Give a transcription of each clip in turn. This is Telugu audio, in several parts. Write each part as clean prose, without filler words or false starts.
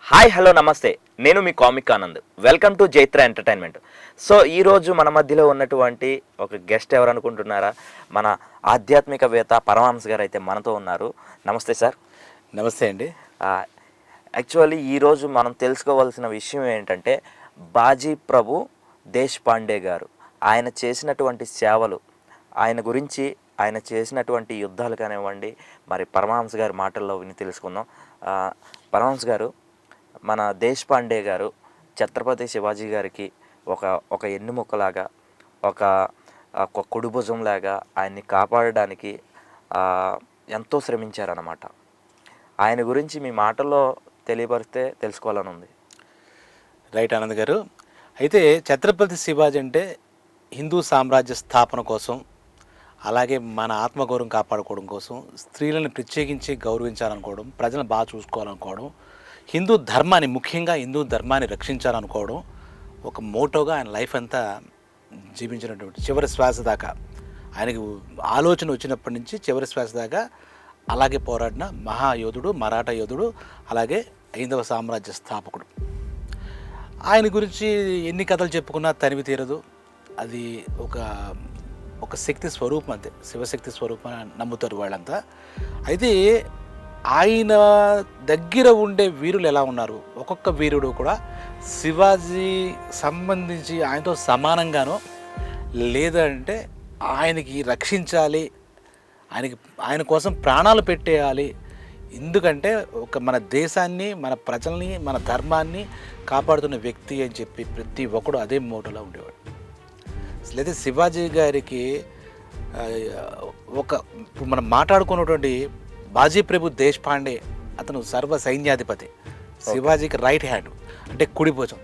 హాయ్ హలో నమస్తే, నేను మీ comic Anand. Welcome to Jaitra entertainment. So ఈరోజు మన మధ్యలో ఉన్నటువంటి ఒక గెస్ట్ ఎవరు అనుకుంటున్నారా? మన ఆధ్యాత్మికవేత్త పరమహంస గారు అయితే మనతో ఉన్నారు. నమస్తే సార్. నమస్తే అండి. యాక్చువల్లీ ఈరోజు మనం తెలుసుకోవాల్సిన విషయం ఏంటంటే బాజీ ప్రభు దేశపాండే గారు ఆయన చేసినటువంటి సేవలు, ఆయన గురించి, ఆయన చేసినటువంటి యుద్ధాలు కానివ్వండి, మరి పరమహంస గారి మాటల్లో విని తెలుసుకుందాం. పరమహంస గారు, మన దేశపాండే గారు ఛత్రపతి శివాజీ గారికి ఒక ఎన్నుముక్కలాగా, ఒక కుడిభుజంలాగా ఆయన్ని కాపాడడానికి ఎంతో శ్రమించారన్నమాట. ఆయన గురించి మీ మాటల్లో తెలియపరిస్తే తెలుసుకోవాలని ఉంది. రైట్ ఆనంద్ గారు. అయితే ఛత్రపతి శివాజీ అంటే హిందూ సామ్రాజ్య స్థాపన కోసం, అలాగే మన ఆత్మగౌరవం కాపాడుకోవడం కోసం, స్త్రీలను ప్రత్యేకించి గౌరవించాలనుకోవడం, ప్రజలను బాగా చూసుకోవాలనుకోవడం, హిందూ ధర్మాన్ని, ముఖ్యంగా హిందూ ధర్మాన్ని రక్షించాలనుకోవడం ఒక మోటోగా ఆయన లైఫ్ అంతా జీవించినటువంటి చివరి శ్వాస దాకా, ఆయనకి ఆలోచన వచ్చినప్పటి నుంచి చివరి శ్వాస దాకా అలాగే పోరాడిన మహాయోధుడు, మరాఠా యోధుడు, అలాగే హైందవ సామ్రాజ్య స్థాపకుడు. ఆయన గురించి ఎన్ని కథలు చెప్పుకున్నా తనివి తీరదు. అది ఒక శక్తి స్వరూపం, అంతే, శివశక్తి స్వరూపం అని నమ్ముతారు వాళ్ళంతా. అయితే ఆయన దగ్గర ఉండే వీరులు ఎలా ఉన్నారు, ఒక్కొక్క వీరుడు కూడా శివాజీ సంబంధించి ఆయనతో సమానంగానో, లేదంటే ఆయనకి రక్షించాలి, ఆయన కోసం ప్రాణాలు పెట్టేయాలి, ఎందుకంటే మన దేశాన్ని, మన ప్రజల్ని, మన ధర్మాన్ని కాపాడుతున్న వ్యక్తి అని చెప్పి ప్రతి ఒక్కడు అదే మోటోలో ఉండేవాడు. లేదా శివాజీ గారికి ఇప్పుడు మనం మాట్లాడుకున్నటువంటి బాజీ ప్రభు దేశపాండే, అతను సర్వ సైన్యాధిపతి, శివాజీకి రైట్ హ్యాండ్, అంటే కుడి భుజం.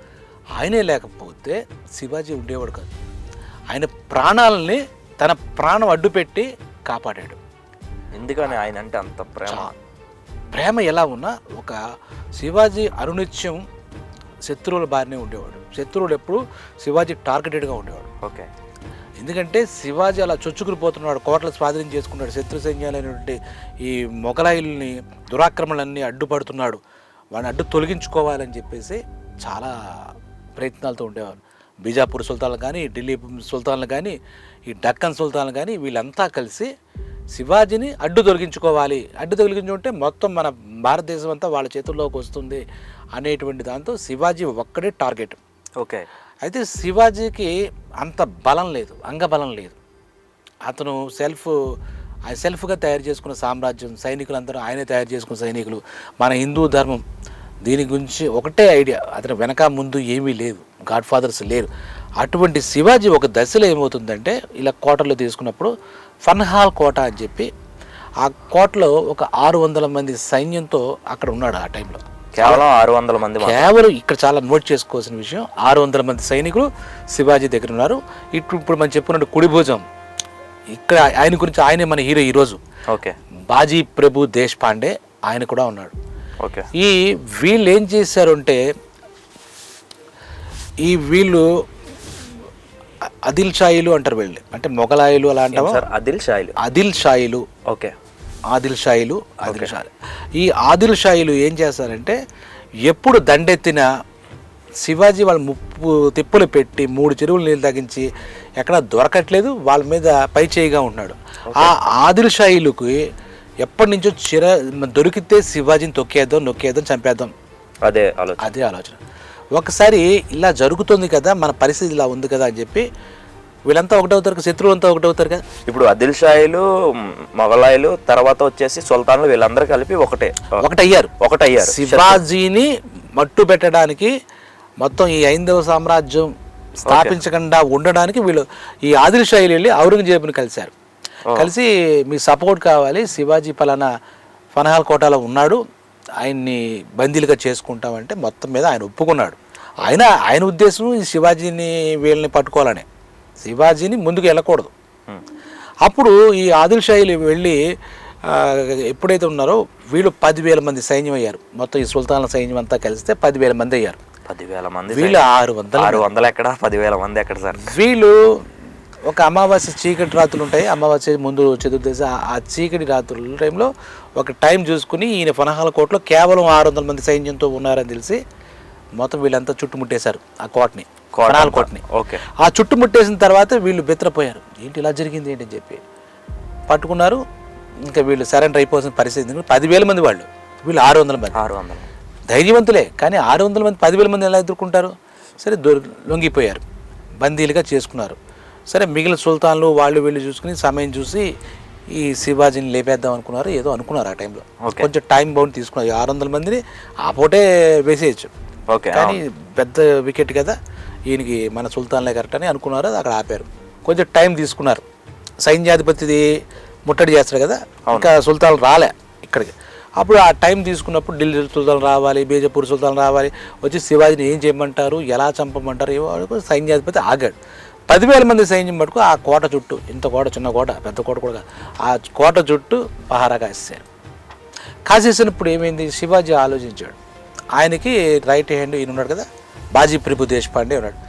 ఆయనే లేకపోతే శివాజీ ఉండేవాడు కాదు. ఆయన ప్రాణాలని తన ప్రాణం అడ్డుపెట్టి కాపాడాడు. ఎందుకని ఆయన అంటే అంత ప్రేమ ఎలా ఉన్నా, ఒక శివాజీ అనునిత్యం శత్రువుల బారినే ఉండేవాడు. శత్రువులు ఎప్పుడు శివాజీ టార్గెటెడ్గా ఉండేవాడు. ఓకే. ఎందుకంటే శివాజీ అలా చొచ్చుకుని పోతున్నాడు, కోటలు స్వాధీనం చేసుకున్నాడు, శత్రు సైన్యాలైనటువంటి ఈ మొఘలాయుల్ని, దురాక్రమణలన్నీ అడ్డుపడుతున్నాడు, వాడిని అడ్డు తొలగించుకోవాలని చెప్పేసి చాలా ప్రయత్నాలతో ఉండేవారు. బీజాపూర్ సుల్తాన్లు కానీ, ఢిల్లీ సుల్తాన్లు కానీ, ఈ డక్కన్ సుల్తాన్లు కానీ, వీళ్ళంతా కలిసి శివాజీని అడ్డు తొలగించుకోవాలి, అడ్డు తొలగించుకుంటే మొత్తం మన భారతదేశం అంతా వాళ్ళ చేతుల్లోకి వస్తుంది అనేటువంటి దాంతో శివాజీ ఒక్కడే టార్గెట్. ఓకే. అయితే శివాజీకి అంత బలం లేదు, అంగబలం లేదు. అతను సెల్ఫ్గా తయారు చేసుకున్న సామ్రాజ్యం, సైనికులందరూ ఆయనే తయారు చేసుకున్న సైనికులు, మన హిందూ ధర్మం, దీని గురించి ఒకటే ఐడియా, అతను వెనక ముందు ఏమీ లేదు, గాడ్ ఫాదర్స్ లేరు. అటువంటి శివాజీ ఒక దశలో ఏమవుతుందంటే, ఇలా కోటలో తీసుకున్నప్పుడు ఫన్హాల్ కోట అని చెప్పి, ఆ కోటలో ఒక 600 మంది సైన్యంతో అక్కడ ఉన్నాడు. ఆ టైంలో కేవలం 600 మంది. కేవలం ఇక్కడ చాలా నోట్ చేసుకోవాల్సిన విషయం, 600 మంది సైనికులు శివాజీ దగ్గర ఉన్నారు. ఇప్పుడు మనం చెప్పుకున్నట్టు కుడి భుజం, ఇక్కడ ఆయన గురించి, ఆయనే మన హీరో ఈరోజు. ఓకే. బాజీ ప్రభు దేశపాండే, ఆయన కూడా ఉన్నాడు. ఓకే. వీళ్ళు ఏం చేశారు అంటే, వీళ్ళు ఆదిల్ షాయిలు అంటారు వీళ్ళు, అంటే మొఘలాయులు అలా అంటారు. ఆదిల్ షాయిలు. ఓకే. ఆదిల్ షాయిలు. ఈ ఆదిల్ షాయిలు ఏం చేస్తారంటే, ఎప్పుడు దండెత్తిన శివాజీ వాళ్ళ ముప్పు తిప్పులు పెట్టి 3 చెరువులు నీళ్ళు తగ్గించి ఎక్కడ దొరకట్లేదు, వాళ్ళ మీద పై చేయిగా ఉన్నాడు. ఆ ఆదిల్ షాయిలకు ఎప్పటి నుంచో దొరికితే శివాజీని నొక్కేద్దాం, చంపేద్దాం, అదే ఆలోచన. ఒకసారి ఇలా జరుగుతుంది కదా, మన పరిస్థితి ఇలా ఉంది కదా అని చెప్పి వీళ్ళంతా ఒకటవుతారు, శత్రువులంతా ఒకటవుతారు కదా. ఇప్పుడు ఆదిల్ షాయిలు, మొఘలాయులు, తర్వాత వచ్చేసి సుల్తాన్లు, వీళ్ళందరూ కలిపి ఒకటయ్యారు. శివాజీని మట్టు పెట్టడానికి, మొత్తం ఈ హైందవ సామ్రాజ్యం స్థాపించకుండా ఉండడానికి వీళ్ళు, ఈ ఆదిల్ షాయిలు వెళ్ళి ఔరంగజేబుని కలిశారు. కలిసి మీకు సపోర్ట్ కావాలి, శివాజీ పలానా ఫన్హాల్ కోటలో ఉన్నాడు, ఆయన్ని బందీలుగా చేసుకుంటామంటే మొత్తం మీద ఆయన ఒప్పుకున్నాడు. ఆయన ఉద్దేశం ఈ శివాజీని, వీళ్ళని పట్టుకోవాలని, శివాజీని ముందుకు వెళ్ళకూడదు. అప్పుడు ఈ ఆదిల్ షాయిలు వెళ్ళి ఎప్పుడైతే ఉన్నారో వీళ్ళు 10,000 మంది సైన్యం అయ్యారు. మొత్తం ఈ సుల్తాన్ల సైన్యం అంతా కలిస్తే 10,000 మంది అయ్యారు. 10,000 మంది. వీళ్ళు 600 ఎక్కడ, 10,000 మంది ఎక్కడ సార్? వీళ్ళు ఒక అమావాస్య చీకటి రాత్రులు ఉంటాయి, అమావాస్య ముందు చతుర్దశి, ఆ చీకటి రాత్రుల టైంలో ఒక టైం చూసుకుని ఈయన పనహాల కోటలో కేవలం 600 మంది సైన్యంతో ఉన్నారని తెలిసి మొత్తం వీళ్ళంతా చుట్టుముట్టేశారు ఆ కోటని, పనహాల కోటని. ఓకే. ఆ చుట్టుముట్టేసిన తర్వాత వీళ్ళు బెత్తరపోయారు, ఏంటి ఇలా జరిగింది ఏంటి అని చెప్పి పట్టుకున్నారు. ఇంకా వీళ్ళు సరెండర్ అయిపోవాల్సిన పరిస్థితి. 10,000 మంది వాళ్ళు, వీళ్ళు 600 మంది. 600 ధైర్యవంతులే, కానీ 600 మంది 10,000 మంది ఎలా ఎదుర్కొంటారు? సరే లొంగిపోయారు, బందీలుగా చేసుకున్నారు. సరే మిగిలిన సుల్తాన్లు వాళ్ళు వీళ్ళు చూసుకుని సమయం చూసి ఈ శివాజీని లేపేద్దాం అనుకున్నారు, ఏదో అనుకున్నారు ఆ టైంలో. కొంచెం టైం బౌండ్ తీసుకున్నారు. 600 మందిని ఆ పూటే వేసేయచ్చు, కానీ పెద్ద వికెట్ కదా ఈయనకి, మన సుల్తాన్లే కరెక్ట్ అని అనుకున్నారు. అది అక్కడ ఆపారు. కొంచెం టైం తీసుకున్నారు. సైన్యాధిపతిది ముట్టడి చేస్తాడు కదా, ఇంకా సుల్తాన్ రాలే ఇక్కడికి. అప్పుడు ఆ టైం తీసుకున్నప్పుడు ఢిల్లీ సుల్తాన్ రావాలి, బీజపూర్ సుల్తాన్ రావాలి, వచ్చి శివాజీని ఏం చేయమంటారు, ఎలా చంపమంటారు, ఏమో సైన్యాధిపతి ఆగాడు. 10,000 మంది సైన్యం మటుకు ఆ కోట చుట్టూ, ఇంత కోట, చిన్న కోట, పెద్ద కోట కూడా, ఆ కోట చుట్టూ పహారా కాసేశారు. కాసేసినప్పుడు ఏమైంది, శివాజీ ఆలోచించాడు. ఆయనకి రైట్ హ్యాండ్ ఈయన ఉన్నాడు కదా, బాజీ ప్రభు దేశపాండే ఉన్నాడు.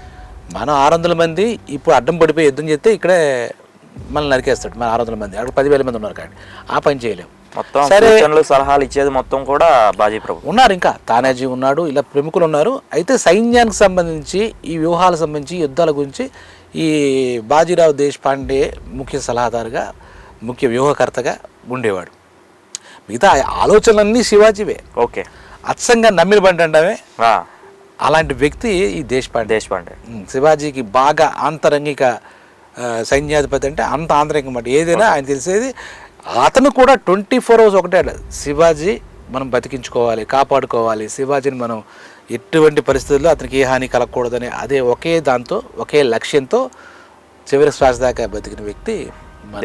మనం 600 మంది ఇప్పుడు అడ్డం పడిపోయి యుద్ధం చేస్తే ఇక్కడే మనల్ని నరికేస్తాడు. మన 600 మంది, అక్కడ 10,000 మంది ఉన్నారు, కానీ ఆ పని చేయలేము. సరే, సలహాలు ఇచ్చేది మొత్తం కూడా బాజీ ప్రభు ఉన్నారు, ఇంకా తానాజీ ఉన్నాడు, ఇలా ప్రముఖులు ఉన్నారు. అయితే సైన్యానికి సంబంధించి, ఈ వ్యూహాలకు సంబంధించి, యుద్ధాల గురించి ఈ బాజీరావు దేశపాండే ముఖ్య సలహాదారుగా, ముఖ్య వ్యూహకర్తగా ఉండేవాడు. మిగతా ఆలోచనలన్నీ శివాజీవే. ఓకే. అచ్చంగా నమ్మిన బండి అంటామే, అలాంటి వ్యక్తి ఈ దేశపాండే. శివాజీకి బాగా ఆంతరంగిక సైన్యాధిపతి, అంటే అంత ఆంతరంగిక మాట ఏదైనా ఆయన తెలిసేది. అతను కూడా 24 hours ఒకటే, శివాజీ మనం బతికించుకోవాలి, కాపాడుకోవాలి, శివాజీని మనం ఎటువంటి పరిస్థితుల్లో అతనికి ఏ హాని కలగకూడదని, అదే ఒకే దాంతో, ఒకే లక్ష్యంతో చివరి శ్వాస దాకా బతికిన వ్యక్తి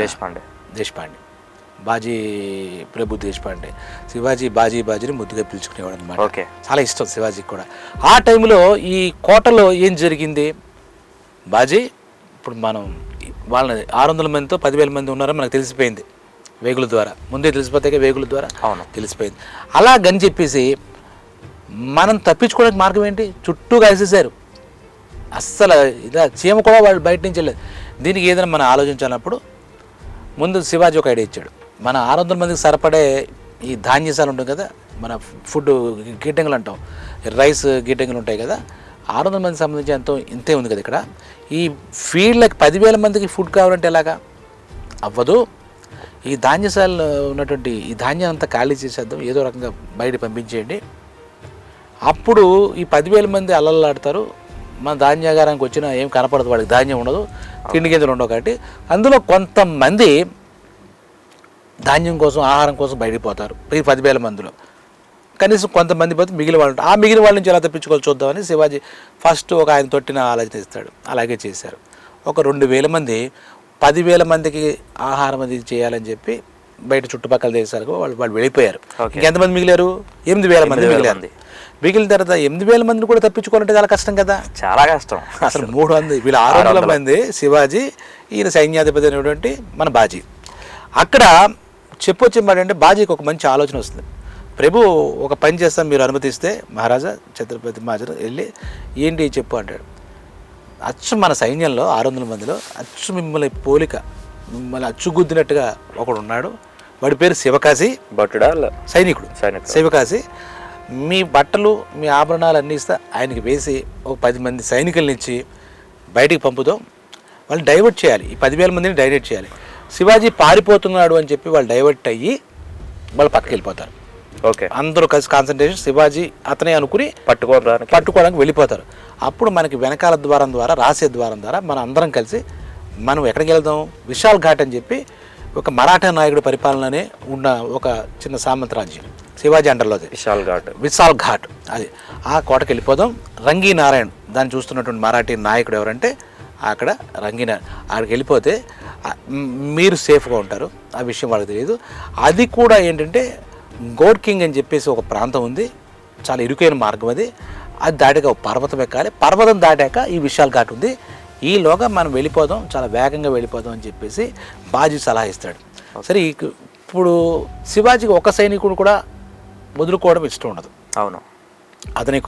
దేశపాండే, బాజీ ప్రభు దేశపాండే. శివాజీ బాజీని ముద్దుగా పిలుచుకునేవాడు అనమాట. చాలా ఇష్టం శివాజీకి కూడా. ఆ టైంలో ఈ కోటలో ఏం జరిగింది, బాజీ ఇప్పుడు మనం వాళ్ళని 600 మందితో 10,000 మంది ఉన్నారని మనకు తెలిసిపోయింది వేగుల ద్వారా, ముందే తెలిసిపోతే వేగుల ద్వారా తెలిసిపోయింది. అలాగని చెప్పేసి మనం తప్పించుకోవడానికి మార్గం ఏంటి, చుట్టూ కలిసేశారు. అస్సలు ఇలా చీమ కూడా వాళ్ళు బయట నుంచి వెళ్ళలేదు. దీనికి ఏదైనా మనం ఆలోచించాలన్నప్పుడు ముందు శివాజీ ఒక ఐడియా ఇచ్చాడు. మన 600 మందికి సరిపడే ఈ ధాన్యశాలు ఉంటుంది కదా, మన ఫుడ్ గిడ్డంగులు అంటాం, రైస్ గిడ్డంగులు ఉంటాయి కదా, 600 మందికి సంబంధించి ఎంతో ఇంతే ఉంది కదా ఇక్కడ. ఈ ఫీల్డ్లకి 10,000 మందికి ఫుడ్ కావాలంటే ఎలాగా అవ్వదు. ఈ ధాన్యశాలలో ఉన్నటువంటి ఈ ధాన్యం అంతా ఖాళీ చేసేద్దాం, ఏదో రకంగా బయట పంపించేయండి. అప్పుడు ఈ 10,000 మంది అల్లల్లాడతారు. మన ధాన్యాగారానికి వచ్చినా ఏం కనపడదు, వాడికి ధాన్యం ఉండదు, తిండి గింజలు ఉండవు. కాబట్టి అందులో కొంతమంది ధాన్యం కోసం, ఆహారం కోసం బయటికి పోతారు. ఈ 10,000 మందిలో కనీసం కొంతమంది పోతే మిగిలిన వాళ్ళు, ఆ మిగిలిన వాళ్ళ నుంచి ఎలా తప్పించుకోవాలి చూద్దామని శివాజీ ఫస్ట్ ఒక ఆయన తొట్టిన ఆలోచన ఇస్తాడు. అలాగే చేశారు. ఒక 2,000 మంది 10,000 మందికి ఆహారం అది చేయాలని చెప్పి బయట చుట్టుపక్కల దేశాలకు వాళ్ళు వెళ్ళిపోయారు. ఎంతమంది మిగిలారు, 8,000 మంది మిగిలారు. మిగిలిన తర్వాత 8,000 మందిని కూడా తప్పించుకోవాలంటే చాలా కష్టం కదా, చాలా కష్టం. అసలు 300 వీళ్ళు 600 మంది, శివాజీ, ఈయన సైన్యాధిపతి అనేటువంటి మన బాజీ. అక్కడ చెప్పొచ్చేమాడంటే బాజీకి ఒక మంచి ఆలోచన వస్తుంది. ప్రభు ఒక పని చేస్తాం, మీరు అనుమతిస్తే మహారాజా ఛత్రపతి మహారాజు వెళ్ళి ఏంటి చెప్పు అంటాడు. అచ్చు మన సైన్యంలో 600 మందిలో అచ్చు మిమ్మల్ని పోలిక, మిమ్మల్ని అచ్చుగుద్దినట్టుగా ఒకడు ఉన్నాడు, వాడి పేరు శివకాశి, సైనికుడు శివకాశి. మీ బట్టలు మీ ఆభరణాలు అన్నీ ఇస్తా ఆయనకి వేసి ఒక 10 మంది సైనికుల్ని ఇచ్చి బయటికి పంపుదాం, వాళ్ళు డైవర్ట్ చేయాలి, ఈ 10,000 మందిని డైవర్ట్ చేయాలి. శివాజీ పారిపోతున్నాడు అని చెప్పి వాళ్ళు డైవర్ట్ అయ్యి వాళ్ళు పక్కకి వెళ్ళిపోతారు. అందరూ కలిసి కాన్సన్ట్రేషన్ శివాజీ అతనే అనుకుని పట్టుకోవడానికి వెళ్ళిపోతారు. అప్పుడు మనకి వెనకాల ద్వారం ద్వారా, రహస్య ద్వారం ద్వారా మనం అందరం కలిసి మనం ఎక్కడికి వెళ్దాం, విశాల్ ఘాట్ అని చెప్పి ఒక మరాఠా నాయకుడు పరిపాలననే ఉన్న ఒక చిన్న సామంతరాజ్యం శివాజీ అండర్లోది, విశాల్ ఘాట్. అది ఆ కోటకి వెళ్ళిపోదాం. రంగీ నారాయణ్ దాన్ని చూస్తున్నటువంటి మరాఠీ నాయకుడు ఎవరంటే అక్కడ అక్కడికి వెళ్ళిపోతే మీరు సేఫ్గా ఉంటారు. ఆ విషయం వాళ్ళకి తెలియదు. అది కూడా ఏంటంటే గోడ్ కింగ్ అని చెప్పేసి ఒక ప్రాంతం ఉంది, చాలా ఇరుకైన మార్గం. అది దాటాక ఒక పర్వతం ఎక్కాలి, పర్వతం దాటాక ఈ విశాల్ ఘాట్ ఉంది. ఈలోగా మనం వెళ్ళిపోదాం, చాలా వేగంగా వెళ్ళిపోదాం అని చెప్పేసి బాజీ సలహా ఇస్తాడు. సరే, ఇప్పుడు శివాజీకి ఒక సైనికుడు కూడా వదులుకోవడం ఇష్టం ఉండదు. అవును, అతని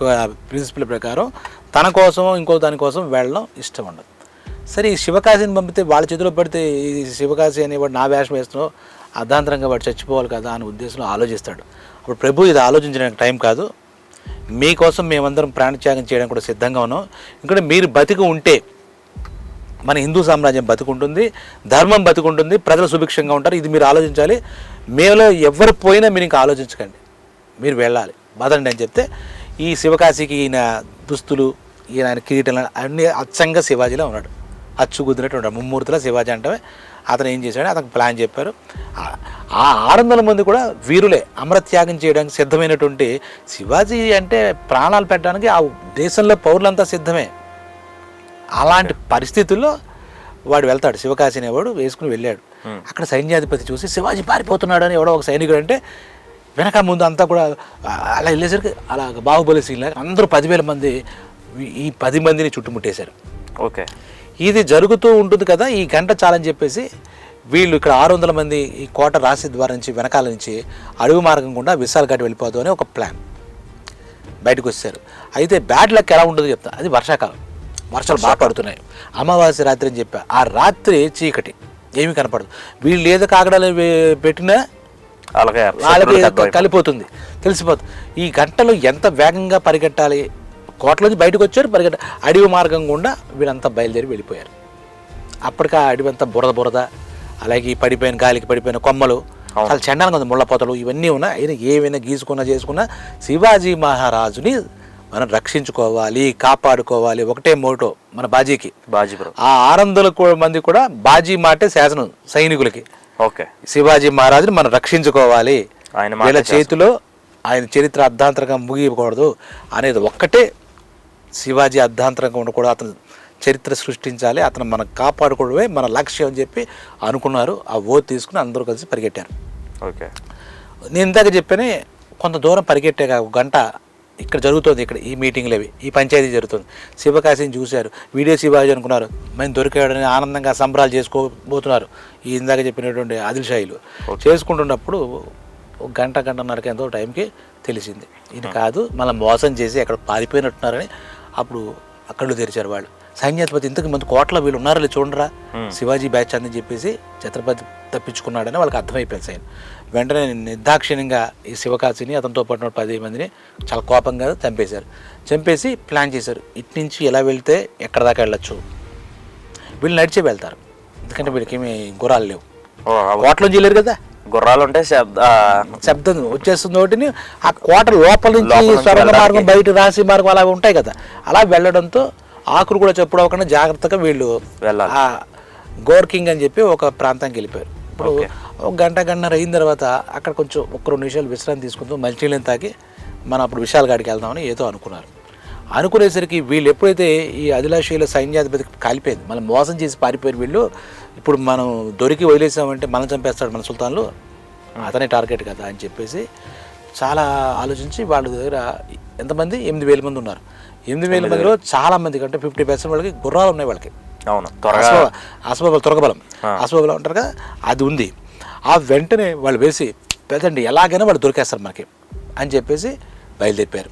ప్రిన్సిపల్ ప్రకారం తన కోసం ఇంకో దానికోసం వెళ్ళడం ఇష్టం ఉండదు. సరే ఈ శివకాశిని పంపితే వాళ్ళ చేతిలో పడితే ఈ శివకాశి అనేవాడు నా వేషం వేస్తున్నావు అర్ధాంతరంగా వాడు చచ్చిపోవాలి కదా అనే ఉద్దేశంలో ఆలోచిస్తాడు. అప్పుడు ప్రభు ఇది ఆలోచించడానికి టైం కాదు, మీకోసం మేమందరం ప్రాణత్యాగం చేయడానికి కూడా సిద్ధంగా ఉన్నాం. ఎందుకంటే మీరు బతికి ఉంటే మన హిందూ సామ్రాజ్యం బతుకుంటుంది, ధర్మం బతుకుంటుంది, ప్రజలు సుభిక్షంగా ఉంటారు. ఇది మీరు ఆలోచించాలి. మేలో ఎవరు పోయినా మీరు ఇంకా ఆలోచించకండి, మీరు వెళ్ళాలి బదండి అని చెప్తే ఈ శివకాశికి ఈయన దుస్తులు, ఈయన కిరీటం అన్నీ అచ్చంగా శివాజీలో ఉన్నాడు, అచ్చు కుదిరినట్టు ఉన్నాడు. ముమ్మూర్తిలో శివాజీ అంటే అతను ఏం చేశాడు, అతనికి ప్లాన్ చెప్పారు. ఆ 600 మంది కూడా వీరులే, అమరత్యాగం చేయడానికి సిద్ధమైనటువంటి శివాజీ అంటే ప్రాణాలు పెట్టడానికి ఆ దేశంలో పౌరులంతా సిద్ధమే. అలాంటి పరిస్థితుల్లో వాడు వెళ్తాడు, శివకాశి అనేవాడు వేసుకుని వెళ్ళాడు. అక్కడ సైన్యాధిపతి చూసి శివాజీ పారిపోతున్నాడు అని ఎవడో ఒక సైనికుడు అంటే వెనక ముందు అంతా కూడా అలా వెళ్ళేసరికి అలా బాహుబలి సీన్ లాగా అందరూ 10,000 మంది ఈ 10 మందిని చుట్టుముట్టేశారు. ఓకే, ఇది జరుగుతూ ఉంటుంది కదా, ఈ గంట చాలని చెప్పేసి వీళ్ళు ఇక్కడ 600 మంది ఈ కోట రాసి ద్వారం నుంచి వెనకాల నుంచి అడవి మార్గం గుండా విశాల్ ఘాట్ వెళ్ళిపోదు అని ఒక ప్లాన్ బయటకు వచ్చారు. అయితే బ్యాడ్ లక్ ఎలా ఉంటుందో చెప్తా. అది వర్షాకాలం, వర్షాలు బాగా పడుతున్నాయి, అమావాస్య రాత్రి అని చెప్పా. ఆ రాత్రి చీకటి ఏమీ కనపడదు. వీళ్ళు ఏదో కాకడాలు పెట్టినా వాళ్ళకి కలిపోతుంది, తెలిసిపోతుంది. ఈ గంటలో ఎంత వేగంగా పరిగెట్టాలి, కోటలోంచి బయటకు వచ్చారు, అడవి మార్గం గుండా వీళ్ళంతా బయలుదేరి వెళ్ళిపోయారు. అప్పటికి ఆ అడవి అంతా బురద, అలాగే పడిపోయిన గాలికి పడిపోయిన కొమ్మలు, చాలా చండాలంగా ఉంది, ముళ్ళ పొతలు ఇవన్నీ ఉన్నాయి. అయినా ఏమైనా గీసుకున్నా చేసుకున్నా శివాజీ మహారాజుని మనం రక్షించుకోవాలి, కాపాడుకోవాలి, ఒకటే మోటో మన బాజీకి. ఆ 600 మంది కూడా బాజీ మాటే శాసనం సైనికులకి. ఓకే, శివాజీ మహారాజుని మనం రక్షించుకోవాలి, వీళ్ళ చేతిలో ఆయన చరిత్ర అర్ధాంతరంగా ముగియకూడదు అనేది ఒక్కటే. శివాజీ అర్ధాంతరంగా ఉండకూడదు, అతను చరిత్ర సృష్టించాలి, అతను మనం కాపాడుకోవడమే మన లక్ష్యం అని చెప్పి అనుకున్నారు. ఆ ఓటు తీసుకుని అందరూ కలిసి పరిగెట్టారు. ఓకే, నేను ఇందాక చెప్పానే కొంత దూరం పరిగెట్టాక ఒక గంట ఇక్కడ జరుగుతుంది, ఇక్కడ ఈ మీటింగ్లు అవి, ఈ పంచాయతీ జరుగుతుంది. శివకాశిని చూశారు, వీడియో శివాజీ అనుకున్నారు, మేము దొరికాడని ఆనందంగా సంబరాలు చేసుకోబోతున్నారు. ఈ ఇందాక చెప్పినటువంటి ఆదిల్షాయిలు చేసుకుంటున్నప్పుడు ఒక గంటన్నరకి ఎంతో టైంకి తెలిసింది, ఇది కాదు మళ్ళీ మోసం చేసి అక్కడ పారిపోయినట్టున్నారని. అప్పుడు కళ్ళు తెరిచారు వాళ్ళు. సైన్యాధిపతి ఇంతకు మంది కోట్ల వీళ్ళు ఉన్నారో చూడరా, శివాజీ బ్యాచ్ అని చెప్పేసి ఛత్రపతి తప్పించుకున్నాడని వాళ్ళకి అర్థమైపోయింది. సైన్ వెంటనే నిర్దాక్షిణ్యంగా ఈ శివకాశిని అతనితో పాటు 10 మందిని చాలా కోపంగా చంపేసి ప్లాన్ చేశారు. ఇటు నుంచి ఎలా వెళ్తే ఎక్కడ దాకా వెళ్ళొచ్చు, వీళ్ళు నడిచే వెళ్తారు, ఎందుకంటే వీళ్ళకి ఏమి గుర్రాలు లేవు, కోటలోంచి వెళ్ళారు కదా, గుర్రాలు ఉంటే శబ్దం వచ్చేస్తుంది. ఒకటిని ఆ కోట లోపల నుంచి సొరంగ మార్గం, బయట రాసి మార్గం అలా ఉంటాయి కదా, అలా వెళ్ళడంతో ఆకులు కూడా చెప్పుడు అవ్వకుండా జాగ్రత్తగా వీళ్ళు ఆ గోర్కింగ్ అని చెప్పి ఒక ప్రాంతానికి వెళ్ళిపోయారు. ఇప్పుడు ఒక గంటన్నర అయిన తర్వాత అక్కడ కొంచెం 1-2 నిమిషాలు విశ్రాంతి తీసుకుంటూ మంచినీళ్ళని తాగి మనం అప్పుడు విశాల్ ఘాట్కి వెళ్దామని ఏదో అనుకున్నారు. అనుకునేసరికి వీళ్ళు ఎప్పుడైతే ఈ ఆదిలాషీల సైన్యాధిపతికి కాలిపోయింది, మనం మోసం చేసి పారిపోయారు వీళ్ళు, ఇప్పుడు మనం దొరికి వదిలేసామంటే మనం చంపేస్తాడు మన సుల్తాన్లు, అతనే టార్గెట్ కదా అని చెప్పేసి చాలా ఆలోచించి వాళ్ళ దగ్గర ఎంతమంది 8,000 మంది ఉన్నారు. 8,000 మందిలో చాలా మంది కంటే 50% వాళ్ళకి గుర్రాలు ఉన్నాయి. వాళ్ళకి త్వరగబలం ఉంటారు కదా, అది ఉంది. ఆ వెంటనే వాళ్ళు వేసి పెద్దండి ఎలాగైనా వాళ్ళు దొరికేస్తారు మనకి అని చెప్పేసి బయలుదేరిపోయారు.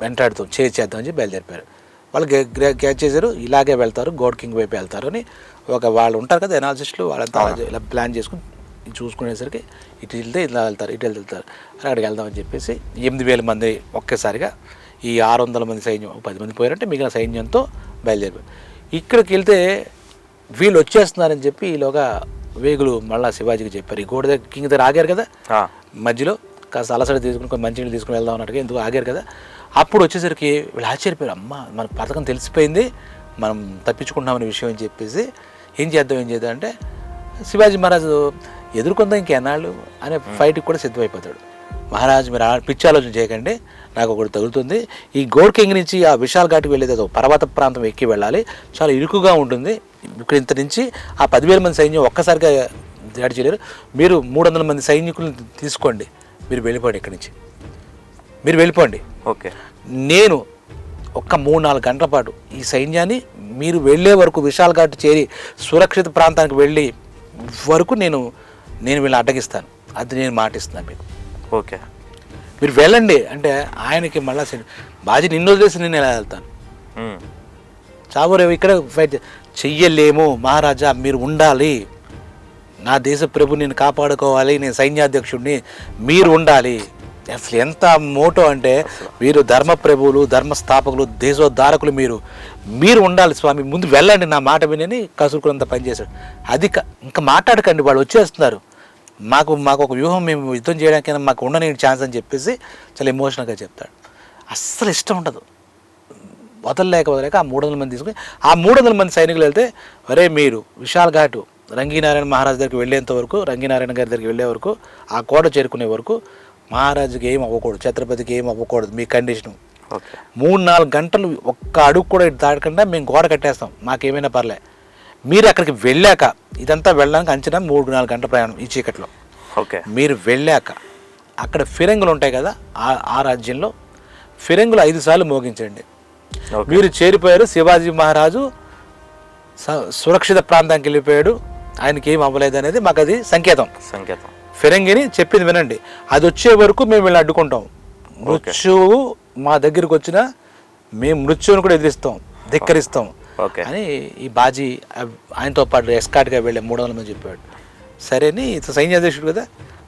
వెంటాడుతూ చేద్దాం అని చెప్పి బయలుదేరిపోయారు. వాళ్ళు క్యాచ్ చేశారు, ఇలాగే వెళ్తారు, గోడ్ కింగ్ వైపు వెళ్తారు అని వాళ్ళు ఉంటారు కదా ఎనాలిసిస్టులు, వాళ్ళంతా ఇలా ప్లాన్ చేసుకుని చూసుకునేసరికి ఇటు వెళ్తే ఇలా వెళ్తారు, ఇటు వెళ్తారు, అక్కడికి వెళ్దామని చెప్పేసి 8,000 మంది ఒకేసారిగా ఈ 600 మంది సైన్యం 10 మంది పోయారంటే మిగిలిన సైన్యంతో బయలుదేరిపోయారు. ఇక్కడికి వెళ్తే వీళ్ళు వచ్చేస్తున్నారని చెప్పి ఈలోగా వేగులు మళ్ళీ శివాజీకి చెప్పారు. ఈ గోడ దగ్గర కింగ్ దగ్గర ఆగారు కదా, మధ్యలో కాస్త అలసట తీసుకుని కొన్ని మంచినీళ్ళు తీసుకుని వెళ్దాం అన్నట్టుగా ఎందుకు ఆగారు కదా. అప్పుడు వచ్చేసరికి వీళ్ళు ఆశ్చర్యపోయారు, అమ్మ మన పథకం తెలిసిపోయింది, మనం తప్పించుకుంటున్నామనే విషయం అని చెప్పేసి ఏం చేద్దాం అంటే శివాజీ మహారాజు ఎదుర్కొందాం ఇంకెన్నాళ్ళు అనే ఫైట్కి కూడా సిద్ధమైపోతాడు. మహారాజు మీరు పిచ్చి ఆలోచన చేయకండి, నాకు ఒకటి తగులుతుంది, ఈ గోడ్ కింగ్ నుంచి ఆ విశాల్ ఘాట్కి వెళ్ళేది ఒక పర్వత ప్రాంతం ఎక్కి వెళ్ళాలి, చాలా ఇరుకుగా ఉంటుంది, ఇక్కడ ఇంత నుంచి ఆ 10,000 మంది సైన్యం ఒక్కసారిగా దాడి చేయలేరు, మీరు 300 మంది సైనికులను తీసుకోండి, మీరు వెళ్ళిపోండి, ఇక్కడి నుంచి మీరు వెళ్ళిపోండి. ఓకే, నేను ఒక్క 3-4 గంటల పాటు ఈ సైన్యాన్ని మీరు వెళ్ళే వరకు విశాల్ ఘాట్ చేరి సురక్షిత ప్రాంతానికి వెళ్ళి వరకు నేను వీళ్ళని అడ్డగిస్తాను, అది నేను మాటిస్తున్నాను మీకు. ఓకే, మీరు వెళ్ళండి అంటే ఆయనకి మళ్ళీ బాజీ నిన్ను వదిలేసి నేను ఎలా వెళ్తాను, చావరేవు ఇక్కడ ఫైట్ చెయ్యలేము మహారాజా, మీరు ఉండాలి, నా దేశ ప్రభు నేను కాపాడుకోవాలి, నేను సైన్యాధ్యక్షుడిని, మీరు ఉండాలి. అసలు ఎంత మోటో అంటే, వీరు ధర్మ ప్రభువులు, ధర్మస్థాపకులు, దేశోద్ధారకులు, మీరు ఉండాలి స్వామి, ముందు వెళ్ళండి, నా మాట వినని కసురుకున్నంత పనిచేశాడు. అది ఇంకా మాట్లాడకండి, వాళ్ళు వచ్చేస్తున్నారు, మాకు ఒక వ్యూహం, మేము యుద్ధం చేయడానికైనా మాకు ఉండని ఛాన్స్ అని చెప్పేసి చాలా ఎమోషనల్గా చెప్తాడు. అస్సలు ఇష్టం ఉండదు, వదలలేక ఆ 300 మంది తీసుకుని ఆ 300 మంది సైనికులు వెళ్తే, అరే మీరు విశాల్ ఘాటు రంగీనారాయణ మహారాజు దగ్గరికి వెళ్ళేంత వరకు, రంగీనారాయణ గారి దగ్గరికి వెళ్ళే వరకు, ఆ కోట చేరుకునే వరకు మహారాజుకి ఏం అవ్వకూడదు, ఛత్రపతికి ఏం అవ్వకూడదు, మీ కండిషను. 3-4 గంటలు ఒక్క అడుగు కూడా దాటకుండా మేము గోడ కట్టేస్తాం, మాకేమైనా పర్లే. మీరు అక్కడికి వెళ్ళాక, ఇదంతా వెళ్ళడానికి అంచనా 3-4 గంటల ప్రయాణం ఈ చీకట్లో. మీరు వెళ్ళాక అక్కడ ఫిరంగులు ఉంటాయి కదా, ఆ రాజ్యంలో ఫిరంగులు 5 సార్లు మోగించండి. మీరు చేరిపోయారు, శివాజీ మహారాజు సురక్షిత ప్రాంతానికి వెళ్ళిపోయాడు, ఆయనకి ఏం అవ్వలేదు అనేది మాకు అది సంకేతం. ఫిరంగిని చెప్పింది వినండి, అది వచ్చే వరకు మేము వీళ్ళని అడ్డుకుంటాం, మృత్యువు మా దగ్గరికి వచ్చినా మేము మృత్యువుని కూడా ఎదిరిస్తాం, ధిక్కరిస్తాం అని ఈ బాజీ ఆయనతో పాటు ఎస్కాట్గా వెళ్ళే 300 మంది చెప్పాడు. సరే అని సైన్యాధ్యక్షుడు కదా,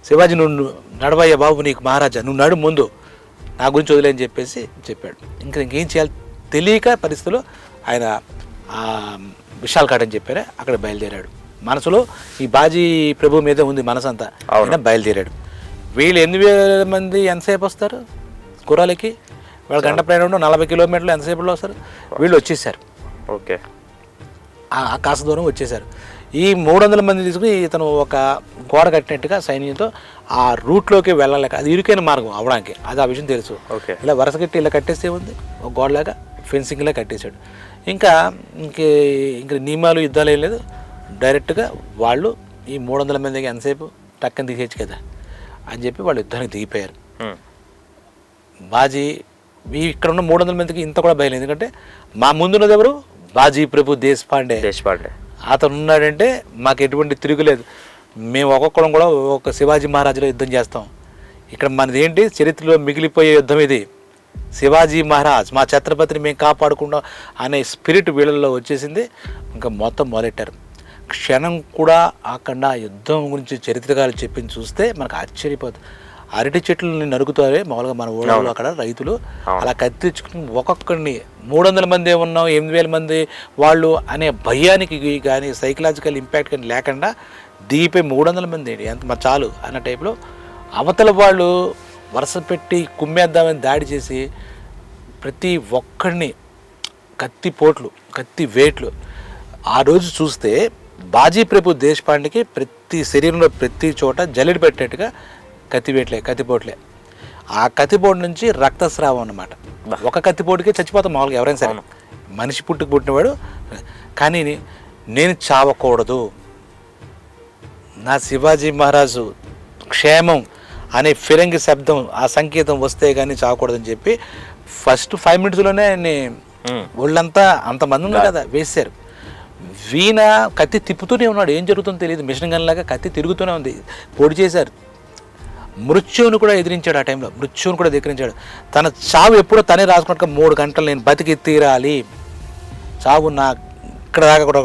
శివాజీ నువ్వు నడవయ్యా బాబు, నీకు మహారాజా నువ్వు నడు, ముందు నా గురించి వదిలేని చెప్పేసి చెప్పాడు. ఇంకేం చేయాలి తెలియక పరిస్థితుల్లో ఆయన విశాల్ ఘాట్ అని చెప్పారే అక్కడ బయలుదేరాడు. మనసులో ఈ బాజీ ప్రభు మీద ఉంది మనసంతా, ఆయన బయలుదేరాడు. వీళ్ళు 8,000 మంది ఎంతసేపు వస్తారు గుర్రాలకి, వాళ్ళ గంట ప్రయాణంలో 40 కిలోమీటర్లు ఎంతసేపులో వస్తారు, వీళ్ళు వచ్చేసారు. ఆకాశ దూరం వచ్చేసారు. ఈ 300 మంది తీసుకుని ఇతను ఒక గోడ కట్టినట్టుగా సైన్యంతో ఆ రూట్లోకి వెళ్ళలేక, అది ఇరుకైన మార్గం అవడానికి, అది ఆ విషయం తెలుసు. ఇలా వరుస కట్టి ఇలా కట్టేస్తే ఉంది, ఒక గోడలాగా ఫెన్సింగ్లా కట్టేశాడు. ఇంకా నియమాలు యుద్ధాలు ఏం లేదు, డైరెక్ట్గా వాళ్ళు ఈ 300 మందికి ఎంతసేపు టక్కని తీసేయచ్చు కదా అని చెప్పి వాళ్ళు యుద్ధానికి దిగిపోయారు. బాజీ ఇక్కడ ఉన్న 300 మందికి ఇంత కూడా భయం, ఎందుకంటే మా ముందున్నది ఎవరు, బాజీ ప్రభు దేశపాండే. అతను ఉన్నాడంటే మాకు ఎటువంటి తిరుగులేదు, మేము ఒక్కొక్కడం కూడా ఒక శివాజీ మహారాజులో యుద్ధం చేస్తాం. ఇక్కడ మనది ఏంటి, చరిత్రలో మిగిలిపోయే యుద్ధం ఇది. శివాజీ మహారాజ్ మా ఛత్రపతిని మేము కాపాడుకుంటాం అనే స్పిరిట్ వీళ్ళల్లో వచ్చేసింది. ఇంకా మొత్తం మొదలెట్టారు. క్షణం కూడా ఆకుండా యుద్ధం గురించి చరిత్రకారులు చెప్పింది చూస్తే మనకు ఆశ్చర్యపోతుంది. అరటి చెట్లని నరుకుతారే మామూలుగా మన ఊళ్ళో అక్కడ రైతులు, అలా కత్తిచ్చుకుని ఒక్కొక్కడిని 300 మంది ఉన్నాం 8,000 మంది వాళ్ళు అనే భయానికి కానీ సైకలాజికల్ ఇంపాక్ట్ కానీ లేకుండా దిగిపోయి 300 మంది ఎంత మరి చాలు అన్న టైప్లో అవతల వాళ్ళు వరుస పెట్టి కుమ్మేద్దామని దాడి చేసి ప్రతి ఒక్కడిని కత్తి వేట్లు. ఆ రోజు చూస్తే బాజీ ప్రభు దేశపాండేకి ప్రతి శరీరంలో ప్రతి చోట జల్లెడ పెట్టేట్టుగా కత్తిపోట్లే. ఆ కత్తిపోటు నుంచి రక్తస్రావం అన్నమాట. ఒక కత్తిపోటుకే చచ్చిపోతాం మామూలుగా ఎవరైనా సరే, మనిషి పుట్టినవాడు. కానీ నేను చావకూడదు, నా శివాజీ మహారాజు క్షేమం అనే ఫిరంగి శబ్దం, ఆ సంకేతం వస్తే కానీ చావకూడదని చెప్పి ఫస్ట్ 5 మినిట్స్లోనే ఆయన్ని ఒళ్ళంతా అంతమంది ఉన్నారు కదా వేశారు. వీణ కత్తి తిప్పుతూనే ఉన్నాడు, ఏం జరుగుతుందో తెలియదు, మిషన్ గన్ లాగా కత్తి తిరుగుతూనే ఉంది, పొడి చేశారు. మృత్యువును కూడా ఎదిరించాడు. ఆ టైంలో మృత్యువును కూడా ధిక్కరించాడు. తన చావు ఎప్పుడో తనే రాసుకున్నట్టుగా 3 గంటలు నేను బతికి తీరాలి, చావు నా ఇక్కడ దాకా కూడా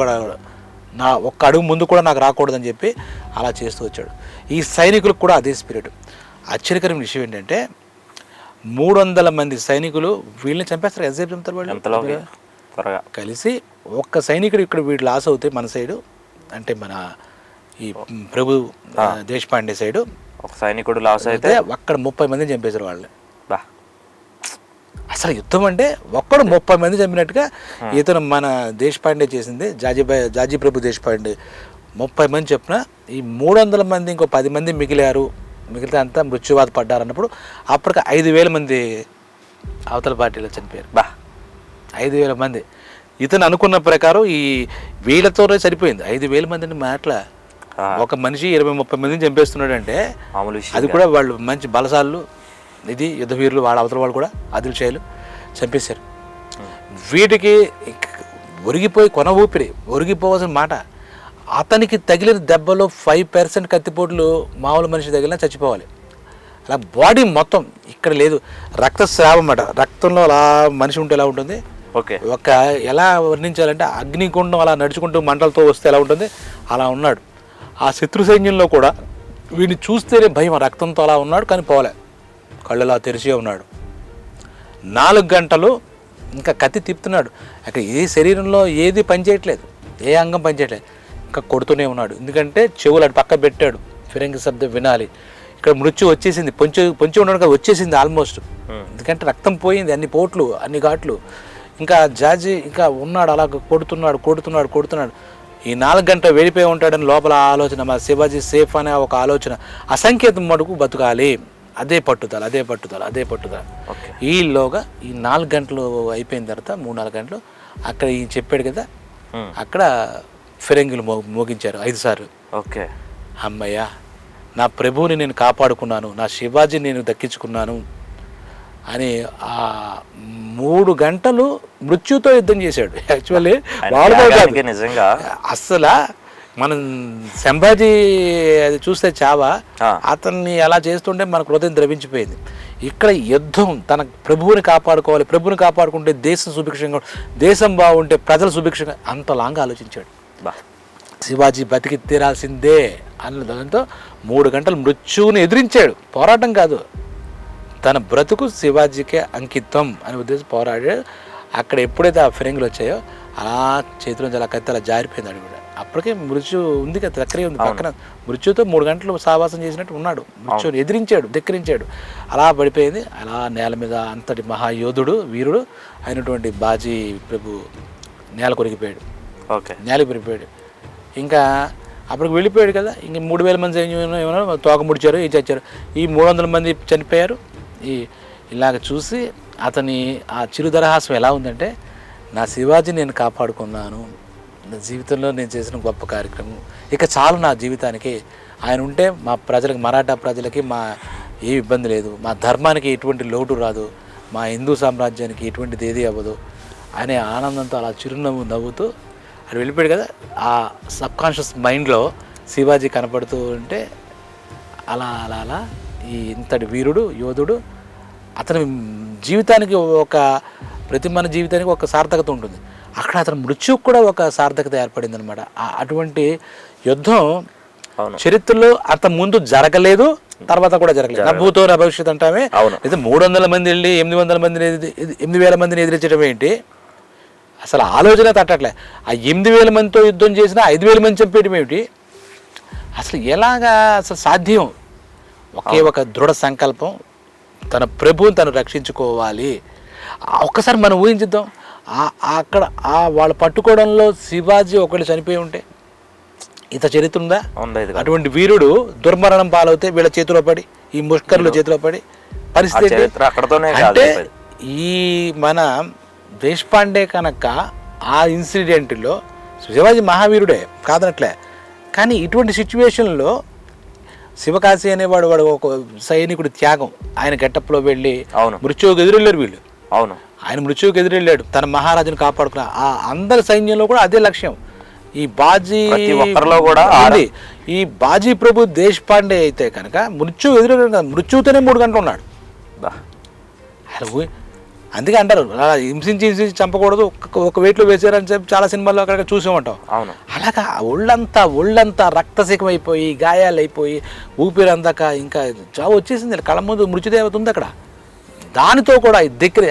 నా ఒక్క అడుగు ముందు కూడా నాకు రాకూడదని చెప్పి అలా చేస్తూ వచ్చాడు. ఈ సైనికులకు కూడా అదే స్పిరిట్. ఆశ్చర్యకరమైన విషయం ఏంటంటే 300 మంది సైనికులు వీళ్ళని చంపేస్తారు. ఎంతసేపు చంపుతారు వాళ్ళు కలిసి. ఒక్క సైనికుడు ఇక్కడ వీడు లాస్ అవుతే మన సైడు, అంటే మన ఈ ప్రభు దేశపాండే సైడు ఒక సైనికుడు లాస్ అయితే అక్కడ 30 మందిని చంపేశారు వాళ్ళు. అసలు యుద్ధం అంటే ఒక్కడు 30 మంది చంపినట్టుగా ఇతను మన దేశపాండే చేసింది. జాజీ ప్రభు దేశపాండే 30 మంది చెప్పిన ఈ 300 మంది ఇంకో 10 మంది మిగిలితే అంతా మృత్యువాత పడ్డారు అన్నప్పుడు అప్పటికి 5,000 మంది అవతల పార్టీలో చనిపోయారు. 5,000 మంది. ఇతను అనుకున్న ప్రకారం ఈ వీళ్ళతోనే సరిపోయింది. 5,000 మందిని మాట్లా ఒక మనిషి 20-30 మందిని చంపేస్తున్నాడు అంటే అది కూడా వాళ్ళు మంచి బలశాలు, ఇది యుద్ధవీరులు, వాళ్ళ అవతల వాళ్ళు కూడా ఆదిల్ షాలు చంపేశారు. వీటికి ఒరిగిపోయి ఒరిగిపోవాల్సిన మాట. అతనికి తగిలిన దెబ్బలో 5% కత్తిపోట్లు మామూలు మనిషి తగిలినా చచ్చిపోవాలి. అలా బాడీ మొత్తం ఇక్కడ లేదు, రక్తస్రావం అన్నమాట. రక్తంలో అలా మనిషి ఉంటే ఎలా ఉంటుంది ఓకే. ఒక ఎలా వర్ణించాలంటే అగ్నిగుండం అలా నడుచుకుంటూ మంటలతో వస్తే ఎలా ఉంటుంది అలా ఉన్నాడు. ఆ శత్రు సైన్యంలో కూడా వీడిని చూస్తేనే భయం, రక్తంతో అలా ఉన్నాడు కానీ పోలే, కళ్ళు అలా తెరిచే ఉన్నాడు. 4 గంటలు ఇంకా కత్తి తిప్పుతున్నాడు. అక్కడ ఏ శరీరంలో ఏది పనిచేయట్లేదు, ఏ అంగం పనిచేయట్లేదు, ఇంకా కొడుతూనే ఉన్నాడు. ఎందుకంటే చెవులు అటు పక్క పెట్టాడు, ఫిరంగి శబ్దం వినాలి. ఇక్కడ మృత్యు వచ్చేసింది, పొంచి ఉండడం కదా వచ్చేసింది ఆల్మోస్ట్. ఎందుకంటే రక్తం పోయింది, అన్ని పోట్లు అన్ని ఘాట్లు. ఇంకా జాజి ఇంకా ఉన్నాడు, అలా కొడుతున్నాడు. ఈ 4 గంటలు వెళ్ళిపోయి ఉంటాడని లోపల ఆలోచన, మా శివాజీ సేఫ్ అనే ఒక ఆలోచన. ఆ సంకేతం మటుకు బతకాలి, అదే పట్టుదల. ఈలోగా ఈ 4 గంటలు అయిపోయిన తర్వాత 3-4 గంటలు అక్కడ ఈ చెప్పాడు కదా, అక్కడ ఫిరంగిలు మోగించారు 5 సార్లు. ఓకే. అమ్మయ్య, నా ప్రభువుని నేను కాపాడుకున్నాను, నా శివాజీని నేను దక్కించుకున్నాను అని ఆ 3 గంటలు మృత్యుతో యుద్ధం చేశాడు. యాక్చువల్లీ నిజంగా అస్సలు మనం సంభాజీ అది చూస్తే చావా, అతన్ని అలా చేస్తుంటే మనకు హృదయం ద్రవించిపోయింది. ఇక్కడ యుద్ధం, తన ప్రభువుని కాపాడుకోవాలి, ప్రభువుని కాపాడుకుంటే దేశం సుభిక్షంగా, దేశం బాగుంటే ప్రజలు సుభిక్షంగా, అంతలాగా ఆలోచించాడు. శివాజీ బతికి తీరాల్సిందే అన్న దాంతో 3 గంటలు మృత్యువుని ఎదిరించాడు. పోరాటం కాదు, తన బ్రతుకు శివాజీకే అంకితం అనే ఉద్దేశం పోరాడాడు. అక్కడ ఎప్పుడైతే ఆ ఫిరంగులు వచ్చాయో అలా చేతిలోంచి అలా కత్తి అలా జారిపోయింది అడుగు. అప్పటికే మృత్యు ఉంది కదా, దగ్గరే ఉంది పక్కన. మృత్యుతో 3 గంటలు సావాసం చేసినట్టు ఉన్నాడు, మృత్యుని ఎదిరించాడు, ధిక్కరించాడు. అలా పడిపోయింది. అలా నేల మీద అంతటి మహాయోధుడు, వీరుడు అయినటువంటి బాజీ ప్రభు నేల కొరిగిపోయాడు. ఇంకా అప్పటికి వెళ్ళిపోయాడు కదా. ఇంక 3000 మంది సైన్యం తోక ముడిచారు, ఈ చచ్చారు. ఈ 300 మంది చనిపోయారు. ఇలాగ చూసి అతని ఆ చిరుదరహాసం ఎలా ఉందంటే, నా శివాజీ నేను కాపాడుకున్నాను, నా జీవితంలో నేను చేసిన గొప్ప కార్యక్రమం, ఇక చాలు నా జీవితానికి. ఆయన ఉంటే మా ప్రజలకి, మరాఠా ప్రజలకి మా ఏ ఇబ్బంది లేదు, మా ధర్మానికి ఎటువంటి లోటు రాదు, మా హిందూ సామ్రాజ్యానికి ఎటువంటిది ఏది అవ్వదు అనే ఆనందంతో అలా చిరునవ్వు నవ్వుతూ అది వెళ్ళిపోయాడు కదా. ఆ సబ్కాన్షియస్ మైండ్లో శివాజీ కనపడుతూ ఉంటే అలా అలా అలా ఈ ఇంతటి వీరుడు, యోధుడు, అతని జీవితానికి ప్రతి మన జీవితానికి ఒక సార్థకత ఉంటుంది. అక్కడ అతని మృత్యుకు కూడా ఒక సార్థకత ఏర్పడింది అనమాట. అటువంటి యుద్ధం చరిత్రలో అంత ముందు జరగలేదు, తర్వాత కూడా జరగలేదు. నా భూతో నా భవిష్యత్ అంటామే. అయితే 300 మంది వెళ్ళి 8,000 మందిని ఎదిరించడం ఏంటి, అసలు ఆలోచన తట్టట్లే. ఆ 8,000 మందితో యుద్ధం చేసినా 5,000 మంది చంపేయడం ఏమిటి, అసలు ఎలాగా అసలు సాధ్యం? ఒక దృఢ సంకల్పం, తన ప్రభువుని తను రక్షించుకోవాలి. ఒక్కసారి మనం ఊహించుద్దాం, అక్కడ వాళ్ళ పట్టుకోవడంలో శివాజీ ఒకళ్ళు చనిపోయి ఉంటే ఇంత చరిత్ర ఉందా? అటువంటి వీరుడు దుర్మరణం పాలవుతే వీళ్ళ చేతిలో పడి, ఈ ముష్కర్ల చేతిలో పడి పరిస్థితి అంటే, ఈ మన దేశపాండే కనుక ఆ ఇన్సిడెంట్లో శివాజీ మహావీరుడే కాదనట్లే, కానీ ఇటువంటి సిచ్యువేషన్లో శివకాశి అనేవాడు ఒక సైనికుడి త్యాగం, ఆయన గెటప్లో వెళ్ళి మృత్యువుకు ఎదురెళ్ళారు వీళ్ళు. ఆయన మృత్యువుకు ఎదురెళ్ళాడు, తన మహారాజును కాపాడుకున్న ఆ అందరి సైన్యంలో కూడా అదే లక్ష్యం. ఈ బాజీ ప్రభు దేశపాండే అయితే కనుక మృత్యు ఎదురెళ్ళాడు, మృత్యువుతోనే 3 గంటలు ఉన్నాడు. అందుకే అంటారు అలా హింసించి చంపకూడదు, ఒక వెయిట్లో వేసారని చెప్పి చాలా సినిమాల్లో అక్కడ చూసే ఉంటాం. అలాగా ఒళ్ళంతా రక్తశిఖం అయిపోయి, గాయాలు అయిపోయి, ఊపిరి అందాక ఇంకా చావు వచ్చేసింది, కళ్ళ ముందు మృత్యుదేవత ఉంది అక్కడ. దానితో కూడా దగ్గర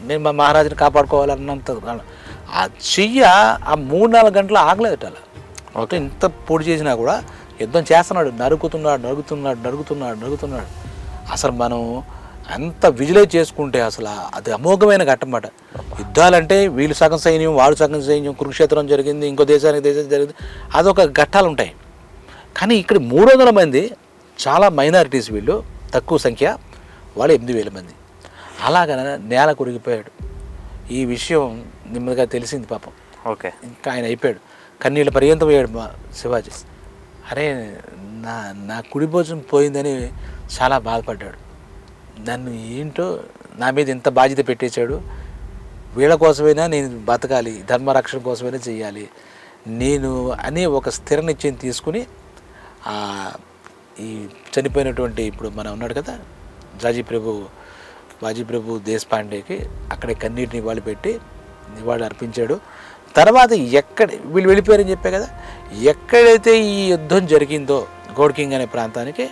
నేను మా మహారాజుని కాపాడుకోవాలన్నంత ఆ చెయ్య ఆ 3-4 గంటలు ఆగలేదట. అలా మొత్తం ఇంత పొడి చేసినా కూడా యుద్ధం చేస్తున్నాడు, నరుగుతున్నాడు. అసలు మనం అంత విజువలైజ్ చేసుకుంటే అసలు అది అమోఘమైన ఘట్టమాట. యుద్ధాలంటే వీళ్ళు సగం సైన్యం, వాళ్ళు సగం సైన్యం, కురుక్షేత్రం జరిగింది, ఇంకో దేశం జరిగింది, అదొక ఘట్టాలు ఉంటాయి. కానీ ఇక్కడ 300 మంది చాలా మైనారిటీస్, వీళ్ళు తక్కువ సంఖ్య, వాళ్ళు 8,000 మంది. అలాగ నేల కొరిగిపోయాడు. ఈ విషయం నెమ్మదిగా తెలిసింది పాపం. ఇంకా ఆయన అయిపోయాడు, కన్నీళ్ళ పర్యంతం అయ్యాడు మా శివాజీ. అరే నా కుడి భోజనం పోయిందని చాలా బాధపడ్డాడు. నన్ను ఏంటో నా మీద ఎంత బాధ్యత పెట్టేశాడు, వీళ్ళ కోసమైనా నేను బతకాలి, ధర్మరక్షణ కోసమైనా చెయ్యాలి నేను అనే ఒక స్థిర నిశ్చయం తీసుకుని ఈ చనిపోయినటువంటి ఇప్పుడు మనం ఉన్నాడు కదా బాజీ ప్రభు దేశపాండేకి అక్కడే కన్నీటిని ఇవ్వాలి పెట్టి నివాళులు అర్పించాడు. తర్వాత వీళ్ళు వెళ్ళిపోయారని చెప్పే కదా, ఎక్కడైతే ఈ యుద్ధం జరిగిందో గోడ్ కింగ్ అనే ప్రాంతానికి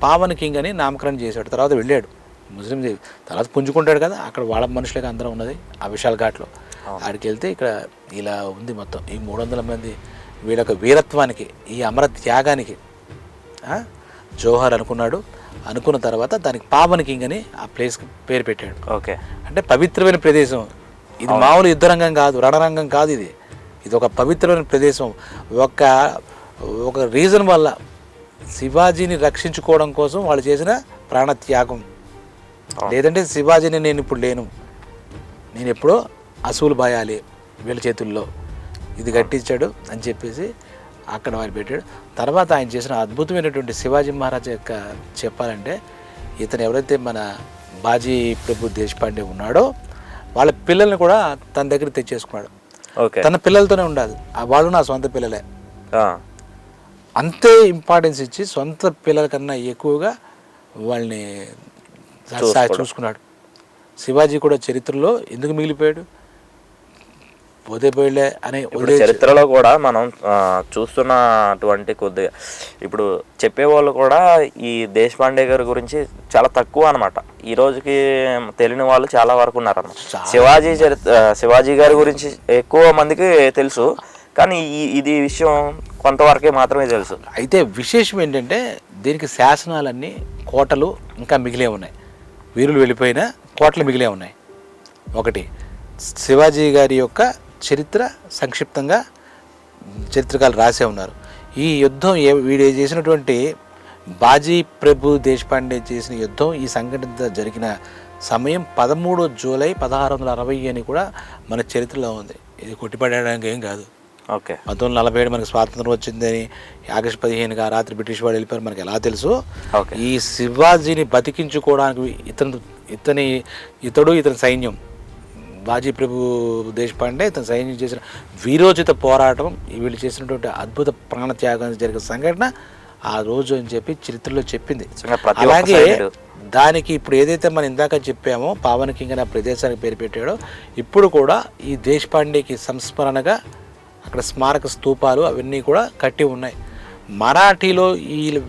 పావన్ కింగ్ అని నామకరణం చేశాడు. తర్వాత వెళ్ళాడు ముస్లిం, తర్వాత పుంజుకుంటాడు కదా, అక్కడ వాళ్ళ మనుషులకి అందరం ఉన్నది ఆ విశాల్ ఘాట్లో. ఆడికి వెళ్తే ఇక్కడ ఇలా ఉంది మొత్తం ఈ 300 మంది వీళ్ళ వీరత్వానికి, ఈ అమర త్యాగానికి జోహర్ అనుకున్న తర్వాత దానికి పావన్ కింగ్ అని ఆ ప్లేస్కి పేరు పెట్టాడు. ఓకే, అంటే పవిత్రమైన ప్రదేశం ఇది, మామూలు యుద్ధరంగం కాదు, రణరంగం కాదు, ఇది ఒక పవిత్రమైన ప్రదేశం. ఒక రీజన్ వల్ల శివాజీని రక్షించుకోవడం కోసం వాళ్ళు చేసిన ప్రాణత్యాగం. లేదంటే శివాజీని నేను ఇప్పుడు లేను, నేను ఎప్పుడో అసూలు బాయాలి వీళ్ళ చేతుల్లో, ఇది కట్టించాడు అని చెప్పేసి అక్కడ వారు పెట్టాడు. తర్వాత ఆయన చేసిన అద్భుతమైనటువంటి శివాజీ మహారాజ్ యొక్క చెప్పాలంటే, ఇతను ఎవరైతే మన బాజీ ప్రభు దేశపాండే ఉన్నాడో వాళ్ళ పిల్లల్ని కూడా తన దగ్గర తెచ్చేసుకున్నాడు. తన పిల్లలతోనే ఉండాలి, వాళ్ళు నా సొంత పిల్లలే. అంతే ఇంపార్టెన్స్ ఇచ్చి సొంత పిల్లల కన్నా ఎక్కువగా వాళ్ళని చూసుకున్నాడు. శివాజీ కూడా చరిత్రలో ఎందుకు మిగిలిపోయాడు, పోతే పోయిలే అనే చరిత్రలో కూడా మనం చూస్తున్నటువంటి కొద్దిగా ఇప్పుడు చెప్పేవాళ్ళు కూడా ఈ దేశపాండే గారి గురించి చాలా తక్కువ అనమాట. ఈ రోజుకి తెలియని వాళ్ళు చాలా వరకు ఉన్నారన్నమాట. శివాజీ గారి గురించి ఎక్కువ మందికి తెలుసు, కానీ ఇది విషయం కొంతవరకే మాత్రమే తెలుసు. అయితే విశేషం ఏంటంటే దీనికి శాసనాలన్నీ, కోటలు ఇంకా మిగిలే ఉన్నాయి. వీరులు వెళ్ళిపోయిన కోటలు మిగిలే ఉన్నాయి. ఒకటి శివాజీ గారి యొక్క చరిత్ర సంక్షిప్తంగా చరిత్రకారులు రాసే ఉన్నారు. ఈ యుద్ధం వీడు చేసినటువంటి బాజీ ప్రభు దేశపాండే చేసిన యుద్ధం, ఈ సంఘటన జరిగిన సమయం 13 జూలై 1660 అని కూడా మన చరిత్రలో ఉంది. ఇది కొట్టిపడడానికి ఏం కాదు. ఓకే, 1947 మనకి స్వాతంత్రం వచ్చిందని, ఆగస్టు 15గా రాత్రి బ్రిటిష్ వాడు వెళ్ళిపోయారు మనకి ఎలా తెలుసు. ఈ శివాజీని బతికించుకోవడానికి ఇతని సైన్యం, బాజీ ప్రభు దేశపాండే ఇతని సైన్యం చేసిన వీరోచిత పోరాటం, వీళ్ళు చేసినటువంటి అద్భుత ప్రాణత్యాగం జరిగిన సంఘటన ఆ రోజు అని చెప్పి చరిత్రలో చెప్పింది. అలాగే దానికి ఇప్పుడు ఏదైతే మనం ఇందాక చెప్పామో పావన్ కింగ్ అనే ప్రదేశానికి పేరు పెట్టాడో, ఇప్పుడు కూడా ఈ దేశపాండేకి సంస్మరణగా అక్కడ స్మారక స్తూపాలు అవన్నీ కూడా కట్టి ఉన్నాయి. మరాఠీలో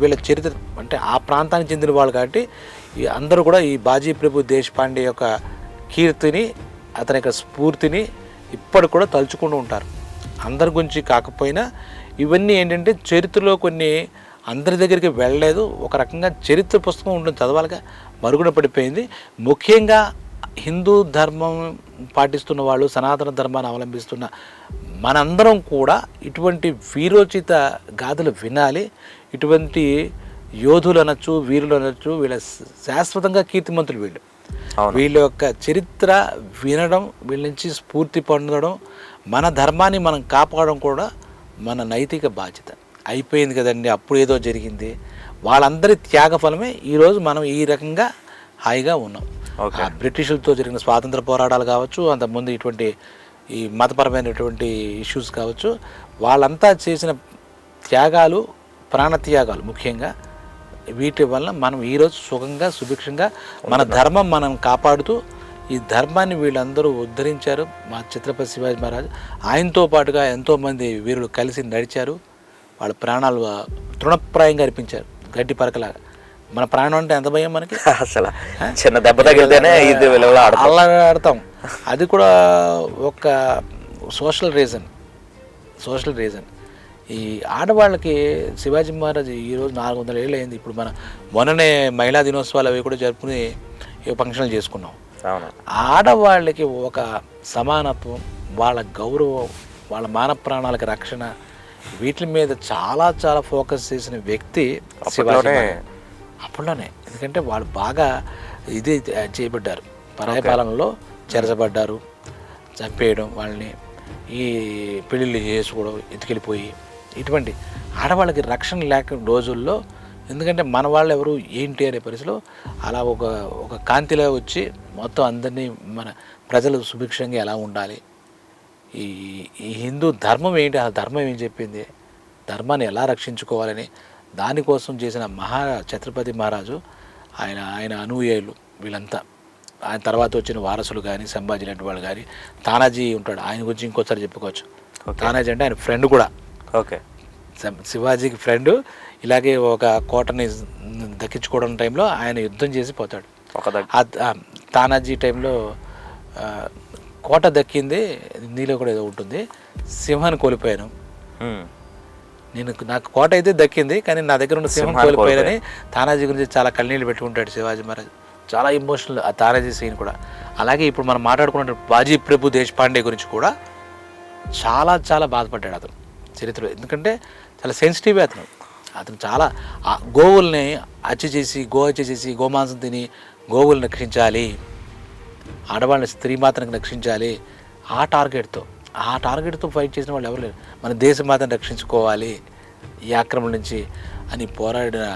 వీళ్ళ చరిత్ర అంటే ఆ ప్రాంతానికి చెందిన వాళ్ళు కాబట్టి అందరూ కూడా ఈ బాజీ ప్రభు దేశపాండే యొక్క కీర్తిని, అతని యొక్క స్ఫూర్తిని ఇప్పటికి కూడా తలుచుకుంటూ ఉంటారు. అందరి గురించి కాకపోయినా ఇవన్నీ ఏంటంటే చరిత్రలో కొన్ని అందరి దగ్గరికి వెళ్ళలేదు. ఒక రకంగా చరిత్ర పుస్తకం ఉంటుంది, చదవాలిగా, మరుగున పడిపోయింది. ముఖ్యంగా హిందూ ధర్మం పాటిస్తున్న వాళ్ళు, సనాతన ధర్మాన్ని అవలంబిస్తున్న మనందరం కూడా ఇటువంటి వీరోచిత గాథలు వినాలి. ఇటువంటి యోధులు అనొచ్చు, వీరులు అనొచ్చు, వీళ్ళ శాశ్వతంగా కీర్తిమంతులు వీళ్ళ యొక్క చరిత్ర వినడం, వీళ్ళ నుంచి స్ఫూర్తి పొందడం, మన ధర్మాన్ని మనం కాపాడడం కూడా మన నైతిక బాధ్యత. అయిపోయింది కదండి, అప్పుడు ఏదో జరిగింది, వాళ్ళందరి త్యాగ ఫలమే ఈరోజు మనం ఈ రకంగా హాయిగా ఉన్నాం. బ్రిటిషులతో జరిగిన స్వాతంత్ర పోరాటాలు కావచ్చు, అంతకుముందు ఇటువంటి ఈ మతపరమైనటువంటి ఇష్యూస్ కావచ్చు, వాళ్ళంతా చేసిన త్యాగాలు, ప్రాణత్యాగాలు ముఖ్యంగా, వీటి వల్ల మనం ఈరోజు సుఖంగా సుభిక్షంగా మన ధర్మం మనం కాపాడుతూ ఈ ధర్మాన్ని వీళ్ళందరూ ఉద్ధరించారు. మా ఛత్రపతి శివాజీ మహారాజ్ ఆయనతో పాటుగా ఎంతోమంది వీరులు కలిసి నడిచారు. వాళ్ళ ప్రాణాలు తృణప్రాయంగా అర్పించారు, గడ్డి పరకలాగా. మన ప్రాణం అంటే ఎంత భయం మనకి, అసలు చిన్న దెబ్బ తగిలితేనే అలా ఆడతాం. అది కూడా ఒక సోషల్ రీజన్. ఈ ఆడవాళ్ళకి శివాజీ మహారాజ్ ఈరోజు 400 ఏళ్ళు అయింది. ఇప్పుడు మన మొన్ననే మహిళా దినోత్సవాలు అవి కూడా జరుపుకుని ఫంక్షన్లు చేసుకున్నాం. ఆడవాళ్ళకి ఒక సమానత్వం, వాళ్ళ గౌరవం, వాళ్ళ మానవ ప్రాణాలకి రక్షణ, వీటి మీద చాలా చాలా ఫోకస్ చేసిన వ్యక్తి శివాజీ. అప్పట్లోనే, ఎందుకంటే వాళ్ళు బాగా ఇది చేయబడ్డారు, పరాయి పాలనలో చెరచబడ్డారు, చంపేయడం, వాళ్ళని ఈ పెళ్ళిళ్ళు చేసుకోవడం, ఎత్తుకెళ్ళిపోయి, ఇటువంటి ఆడవాళ్ళకి రక్షణ లేక రోజుల్లో, ఎందుకంటే మన వాళ్ళు ఎవరు ఏంటి అనే పరిస్థితిలో అలా ఒక కాంతిలో వచ్చి మొత్తం అందరినీ మన ప్రజలు సుభిక్షంగా ఎలా ఉండాలి, ఈ హిందూ ధర్మం ఏంటి, ఆ ధర్మం ఏం చెప్పింది, ధర్మాన్ని ఎలా రక్షించుకోవాలని దానికోసం చేసిన ఛత్రపతి మహారాజు, ఆయన అనుయాయులు వీళ్ళంతా ఆయన తర్వాత వచ్చిన వారసులు కానీ సంభాజీ లాంటి వాళ్ళు కానీ, తానాజీ ఉంటాడు, ఆయన గురించి ఇంకోసారి చెప్పుకోవచ్చు. తానాజీ అంటే ఆయన ఫ్రెండ్ కూడా. ఓకే. శివాజీకి ఫ్రెండ్. ఇలాగే ఒక కోటని దక్కించుకోవడం టైంలో ఆయన యుద్ధం చేసి పోతాడు. తానాజీ టైంలో కోట దక్కింది, నీలో కూడా ఏదో ఉంటుంది, సింహాన్ని కోల్పోయాను నాకు కోట అయితే దక్కింది కానీ నా దగ్గర ఉన్న సింహం కోల్పోయానని తానాజీ గురించి చాలా కన్నీళ్ళు పెట్టుకుంటాడు శివాజీ మహారాజ్. చాలా ఎమోషనల్ ఆ తానాజీ సీన్ కూడా. అలాగే ఇప్పుడు మనం మాట్లాడుకున్న బాజీ ప్రభు దేశపాండే గురించి కూడా చాలా చాలా బాధపడ్డాడు అతను చరిత్రలో. ఎందుకంటే చాలా సెన్సిటివ్ అతను చాలా గోవుల్ని హత్య చేసి గోమాంసం తిని గోవుల్ని రక్షించాలి, ఆడవాళ్ళని స్త్రీమాతను రక్షించాలి, ఆ టార్గెట్తో ఫైట్ చేసిన వాళ్ళు ఎవరు లేరు. మన దేశమాతను రక్షించుకోవాలి ఈ ఆక్రమణ నుంచి అని పోరాడిన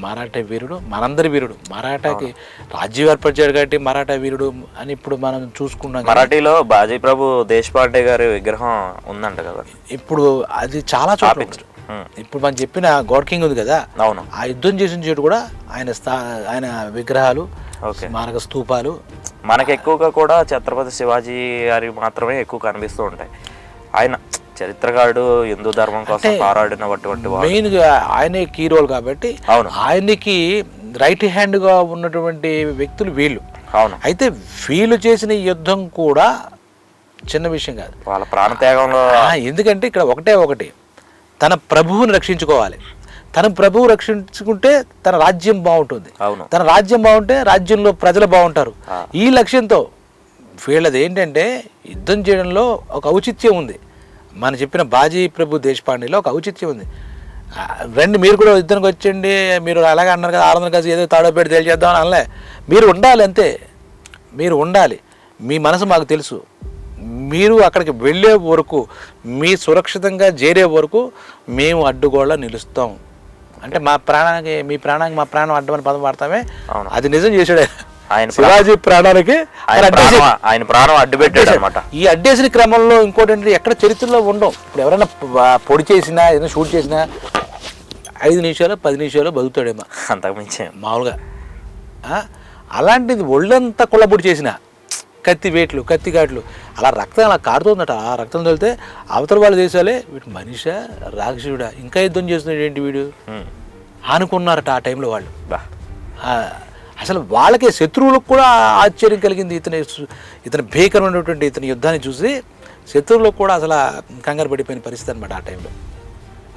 మరాఠా వీరుడు, మనందరి వీరుడు. మరాఠాకి రాజ్యం ఏర్పరిచాడు కాబట్టి మరాఠా వీరుడు అని ఇప్పుడు మనం చూసుకున్నాం. మరాఠీలో బాజీ ప్రభు దేశపాండే గారి విగ్రహం ఉందంట కదా ఇప్పుడు. అది చాలా చోట్ల ఇప్పుడు మనం చెప్పిన గాడ్ కింగ్ ఉంది కదా, అవును, ఆ యుద్ధం చేసిన చోటు కూడా ఆయన విగ్రహాలు, స్మారక స్తూపాలు. మనకి ఎక్కువగా కూడా ఛత్రపతి శివాజీ గారి మాత్రమే ఎక్కువ కనిపిస్తూ ఉంటాయి. ఆయన చరిత్రకారుడు, హిందూ ధర్మం కోసం పోరాడినటువంటి మెయిన్గా ఆయనే కీ రోల్ కాబట్టి ఆయనకి రైట్ హ్యాండ్గా ఉన్నటువంటి వ్యక్తులు వీళ్ళు. అవును. అయితే వీళ్ళు చేసిన యుద్ధం కూడా చిన్న విషయం కాదు, వాళ్ళ ప్రాణత్యాగంలో. ఎందుకంటే ఇక్కడ ఒకటి, తన ప్రభువుని రక్షించుకోవాలి. తన ప్రభువు రక్షించుకుంటే తన రాజ్యం బాగుంటుంది. తన రాజ్యం బాగుంటే రాజ్యంలో ప్రజలు బాగుంటారు. ఈ లక్ష్యంతో వీళ్ళది ఏంటంటే యుద్ధం చేయడంలో ఒక ఔచిత్యం ఉంది. మనం చెప్పిన బాజీ ప్రభు దేశపాండేలో ఒక ఔచిత్యం ఉంది. రండి మీరు కూడా యుద్ధానికి వచ్చండి, మీరు అలాగే అన్నారు కదా 600 గజం ఏదో తాడో పెట్టి తేల్చేద్దామని అనలే. మీరు ఉండాలి, అంతే, మీరు ఉండాలి. మీ మనసు మాకు తెలుసు. మీరు అక్కడికి వెళ్ళే వరకు, మీ సురక్షితంగా చేరే వరకు మేము అడ్డుగోళ్ళ నిలుస్తాం అంటే మీ ప్రాణానికి మా ప్రాణం అడ్డమని పదం వాడతామే. అది నిజం చేశాడు ఆయన. శివాజీ ప్రాణానికి ఆయన ప్రాణం అడ్డు పెట్టాడు అనమాట. ఈ అడ్డేసిన క్రమంలో ఇంకోటి ఏంటంటే ఎక్కడ చరిత్రలో ఉండవు. ఇప్పుడు ఎవరైనా పొడి చేసినా ఏదైనా షూట్ చేసినా 5 నిమిషాలు 10 నిమిషాలు బతుకుతాడేమో, అంతకుమించే మామూలుగా. అలాంటిది ఒళ్ళంతా కుళ్ళబొడి చేసిన కత్తి ఘాట్లు అలా రక్తం అలా కారుతుందట. ఆ రక్తం తోలితే అవతల వాళ్ళ దేశాలే వీడు మనిషా రాక్షసుడా ఇంకా యుద్ధం చేస్తున్నాడు ఏంటి వీడు అనుకున్నారట ఆ టైంలో వాళ్ళు. అసలు వాళ్ళకే శత్రువులకు కూడా ఆశ్చర్యం కలిగింది. ఇతని భీకరమైనటువంటి ఇతని యుద్ధాన్ని చూసి శత్రువులకు కూడా అసలు కంగారు పడిపోయిన పరిస్థితి అనమాట ఆ టైంలో.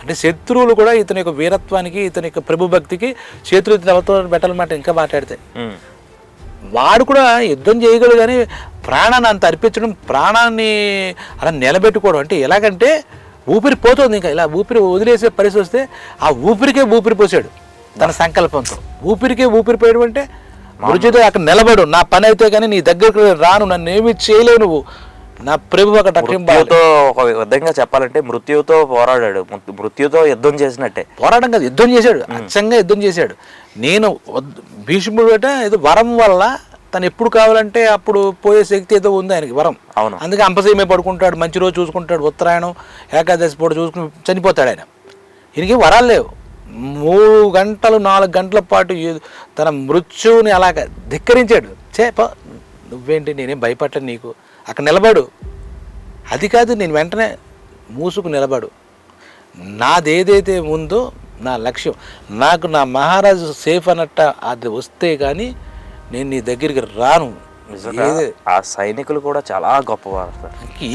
అంటే శత్రువులు కూడా ఇతని యొక్క వీరత్వానికి, ఇతని యొక్క ప్రభుభక్తికి చేతులు అవతల పెట్టాలన్నమాట. ఇంకా మాట్లాడితే వాడు కూడా యుద్ధం చేయగలడు కానీ ప్రాణాన్ని అంత అర్పించడం, ప్రాణాన్ని అలా నిలబెట్టుకోవడం అంటే ఎలాగంటే ఊపిరి పోతుంది. ఇంకా ఇలా ఊపిరి వదిలేసే పరిస్థితి వస్తే ఆ ఊపిరికే ఊపిరి పోసాడు తన సంకల్పంతో. ఊపిరికే ఊపిరి పోయడం అంటే మృత్యుతో అక్కడ నిలబడు, నా పని అయితే కానీ నీ దగ్గరకు రాను, నన్ను ఏమీ చేయలేవు నువ్వు, నా ప్రభు అక్కడ మృత్యుతో ఒక విధంగా చెప్పాలంటే మృత్యుతో పోరాడాడు. మృత్యుతో యుద్ధం చేసినట్టే. పోరాటం కాదు, యుద్ధం చేశాడు, అచ్చంగా యుద్ధం చేశాడు. నేను భీష్ముడు అంటే ఏదో వరం వల్ల తను ఎప్పుడు కావాలంటే అప్పుడు పోయే శక్తి ఏదో ఉంది ఆయనకి, వరం. అవును. అందుకే అంపసీమే పడుకుంటాడు, మంచి రోజు చూసుకుంటాడు, ఉత్తరాయణం ఏకాదశి పూట చూసుకుని చనిపోతాడు ఆయన. ఈయనకి వరాలు లేవు. 3 గంటలు 4 గంటల పాటు తన మృత్యువుని అలాగ ధిక్కరించాడు. నువ్వేంటి, నేనేం భయపడలేదు నీకు, అక్కడ నిలబడు, అది కాదు నేను వెంటనే మూసుకు నిలబడు, నాదేదైతే ఉందో నా లక్ష్యం, నాకు నా మహారాజు సేఫ్ అన్నట్ట అది వస్తే కానీ నేను నీ దగ్గరికి రాను. ఆ సైనికులు కూడా చాలా గొప్పవారు.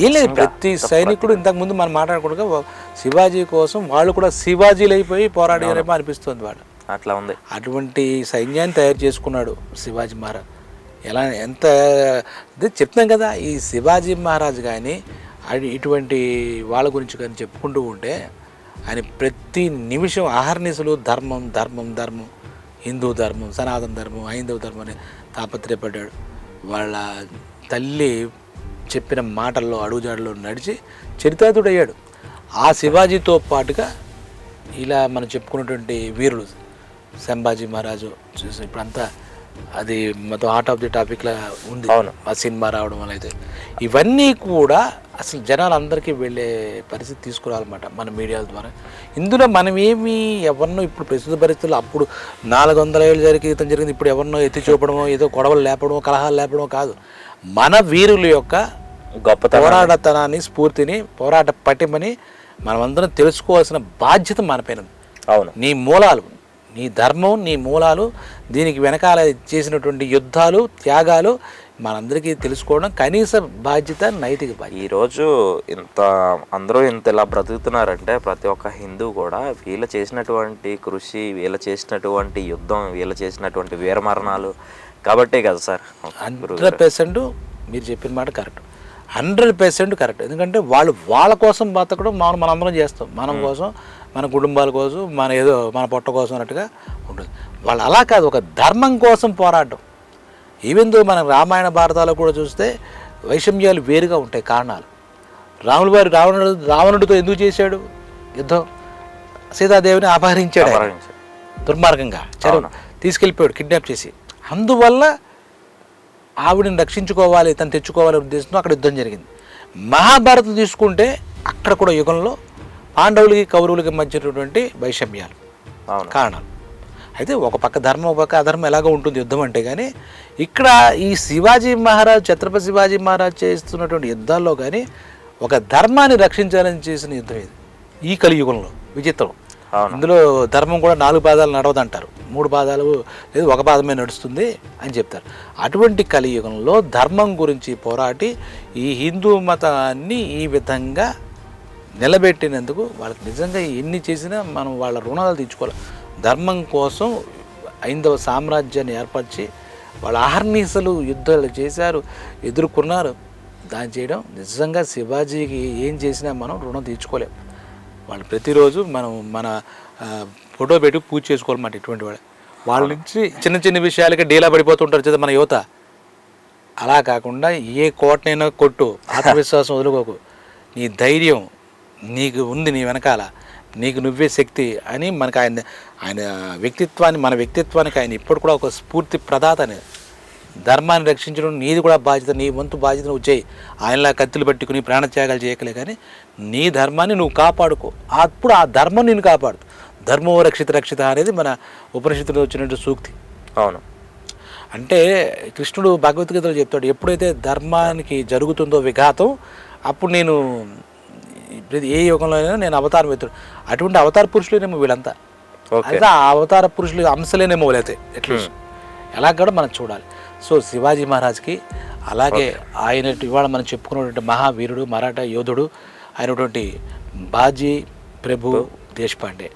ఏం లేదు, ప్రతి సైనికుడు ఇంతకుముందు మనం మాట్లాడకుండా శివాజీ కోసం వాళ్ళు కూడా శివాజీలు అయిపోయి పోరాడారేమో అనిపిస్తుంది. వాడు అట్లా ఉంది. అటువంటి సైన్యాన్ని తయారు చేసుకున్నాడు శివాజీ మహారాజ్. ఎంత చెప్తాం కదా, ఈ శివాజీ మహారాజ్ కానీ ఇటువంటి వాళ్ళ గురించి కానీ చెప్పుకుంటూ ఉంటే ఆయన ప్రతి నిమిషం అహర్నిశలు ధర్మం ధర్మం ధర్మం, హిందూ ధర్మం, సనాతన ధర్మం, హైందవ ధర్మం అని తాపత్రయపడ్డాడు. వాళ్ళ తల్లి చెప్పిన మాటల్లో అడుగుజాడలో నడిచి చరితార్థుడయ్యాడు. ఆ శివాజీతో పాటుగా ఇలా మనం చెప్పుకున్నటువంటి వీరులు సంభాజీ మహారాజు చూసి ఇప్పుడంతా అది మొత్తం హార్ట్ ఆఫ్ ది టాపిక్లా ఉంది ఆ సినిమా రావడం వల్ల. అయితే ఇవన్నీ కూడా అసలు జనాలందరికీ వెళ్ళే పరిస్థితి తీసుకురావాలన్నమాట మన మీడియాల ద్వారా. ఇందులో మనం ఏమి ఎవరినో ఇప్పుడు ప్రస్తుత పరిస్థితుల్లో అప్పుడు 400 ఏళ్ళ క్రితం జరిగింది ఇప్పుడు ఎవరినో ఎత్తి చూపడమో ఏదో గొడవలు లేపడమో కలహాలు లేపడమో కాదు. మన వీరుల యొక్క గొప్ప పోరాటతనాన్ని స్ఫూర్తిని పోరాట పటిమని మనమందరం తెలుసుకోవాల్సిన బాధ్యత మనపైన ఉంది. అవును. నీ మూలాలు, నీ ధర్మం, నీ మూలాలు, దీనికి వెనకాల చేసినటువంటి యుద్ధాలు త్యాగాలు మనందరికీ తెలుసుకోవడం కనీస బాధ్యత, నైతిక బాధ్యత. ఈరోజు అందరూ ఇలా బ్రతుకుతున్నారంటే ప్రతి ఒక్క హిందూ కూడా వీళ్ళు చేసినటువంటి కృషి, వీళ్ళు చేసినటువంటి యుద్ధం, వీళ్ళు చేసినటువంటి వీరమరణాలు కాబట్టే కదా సార్. 100% మీరు చెప్పిన మాట కరెక్ట్, 100% కరెక్ట్. ఎందుకంటే వాళ్ళ కోసం బతకడం మనందరం చేస్తాం, మనం కోసం, మన కుటుంబాల కోసం, మన పొట్ట కోసం అన్నట్టుగా ఉంటుంది. వాళ్ళు అలా కాదు, ఒక ధర్మం కోసం పోరాటం. ఈవెన్ దో మనం రామాయణ భారతాలు కూడా చూస్తే వైషమ్యాలు వేరుగా ఉంటాయి కారణాలు. రాముల వారు రావణుడితో ఎందుకు చేశాడు యుద్ధం? సీతాదేవిని అపహరించాడు దుర్మార్గంగా, తీసుకెళ్ళిపోయాడు కిడ్నాప్ చేసి. అందువల్ల ఆవిడని రక్షించుకోవాలి, తను తెచ్చుకోవాలి ఉద్దేశంతో అక్కడ యుద్ధం జరిగింది. మహాభారతం తీసుకుంటే అక్కడ కూడా యుగంలో పాండవులకి కౌరవులకి మధ్యటువంటి వైషమ్యాలు కారణాలు. అయితే ఒక పక్క ధర్మం, ఒక పక్క అధర్మం ఎలాగో ఉంటుంది యుద్ధం అంటే. కానీ ఇక్కడ ఈ శివాజీ మహారాజ్, ఛత్రపతి శివాజీ మహారాజ్ చేస్తున్నటువంటి యుద్ధాల్లో కానీ ఒక ధర్మాన్ని రక్షించాలని చేసిన యుద్ధం ఇది ఈ కలియుగంలో. విచిత్రం, ఇందులో ధర్మం కూడా 4 పాదాలు నడవదంటారు, 3 పాదాలు లేదు 1 పాదమే నడుస్తుంది అని చెప్తారు. అటువంటి కలియుగంలో ధర్మం గురించి పోరాటి ఈ హిందూ మతాన్ని ఈ విధంగా నిలబెట్టినందుకు వాళ్ళకి నిజంగా ఎన్ని చేసినా మనం వాళ్ళ రుణాలు తీర్చుకోవాలి. ధర్మం కోసం ఐందవ సామ్రాజ్యాన్ని ఏర్పరిచి వాళ్ళ అహర్నిశలు యుద్ధాలు చేశారు, ఎదుర్కొన్నారు. దాన్ని చేయడం నిజంగా శివాజీకి ఏం చేసినా మనం రుణం తీర్చుకోలేము. వాళ్ళు ప్రతిరోజు మన ఫోటో పెట్టి పూజ చేసుకోవాలన్నమాట. ఇటువంటి వాళ్ళ నుంచి చిన్న చిన్న విషయాలకి డీలా పడిపోతుంటారు చేత మన యువత. అలా కాకుండా ఏ కోటనైనా కొట్టు, ఆత్మవిశ్వాసం వదులుకోకు, నీ ధైర్యం నీకు ఉంది, నీ వెనకాల నీకు నువ్వే శక్తి అని మనకు ఆయన వ్యక్తిత్వాన్ని, మన వ్యక్తిత్వానికి ఆయన ఇప్పుడు కూడా ఒక స్ఫూర్తి ప్రదాత అనేది. ధర్మాన్ని రక్షించడం నీది కూడా బాధ్యత, నీ వంతు బాధ్యత నువ్వు చేయి. ఆయనలా కత్తులు పట్టుకుని ప్రాణత్యాగాలు చేయకలే, కానీ నీ ధర్మాన్ని నువ్వు కాపాడుకో, అప్పుడు ఆ ధర్మం నేను కాపాడు. ధర్మో రక్షిత అనేది మన ఉపనిషత్తులో వచ్చినట్టు సూక్తి. అవును. అంటే కృష్ణుడు భగవద్గీతలో చెప్తాడు, ఎప్పుడైతే ధర్మానికి జరుగుతుందో విఘాతం అప్పుడు నేను ఏ యుగంలో అయినా నేను అవతారం ఎత్తాడు. అటువంటి అవతార పురుషులేనేమో వీళ్ళంతా. అయితే ఆ అవతార పురుషులు అంశలేనేమో అయితే అట్లీస్ట్ ఎలా కూడా మనం చూడాలి. సో శివాజీ మహారాజ్కి అలాగే ఆయన ఇవాళ మనం చెప్పుకున్నటువంటి మహావీరుడు, మరాఠా యోధుడు అయినటువంటి బాజీ ప్రభు దేశపాండే,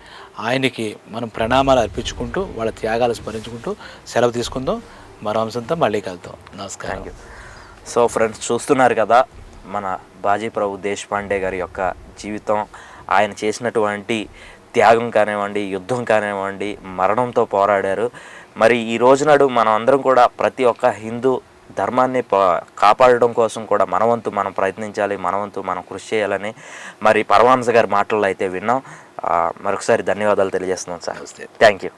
ఆయనకి మనం ప్రణామాలు అర్పించుకుంటూ వాళ్ళ త్యాగాలు స్మరించుకుంటూ సెలవు తీసుకుందాం. మరో అంశంతో మళ్ళీ కలుద్దాం. నమస్కారం. సో ఫ్రెండ్స్, చూస్తున్నారు కదా మన బాజీ ప్రభు దేశపాండే గారి యొక్క జీవితం. ఆయన చేసినటువంటి త్యాగం కానివ్వండి, యుద్ధం కానివ్వండి, మరణంతో పోరాడారు. మరి ఈ రోజునాడు మనం అందరం కూడా ప్రతి ఒక్క హిందూ ధర్మాన్ని కాపాడడం కోసం కూడా మనవంతు మనం ప్రయత్నించాలి, మనవంతు మనం కృషి చేయాలని మరి పరమహంస గారి మాటల్లో అయితే విన్నాం. మరొకసారి ధన్యవాదాలు తెలియజేస్తున్నాం సార్. Thank you.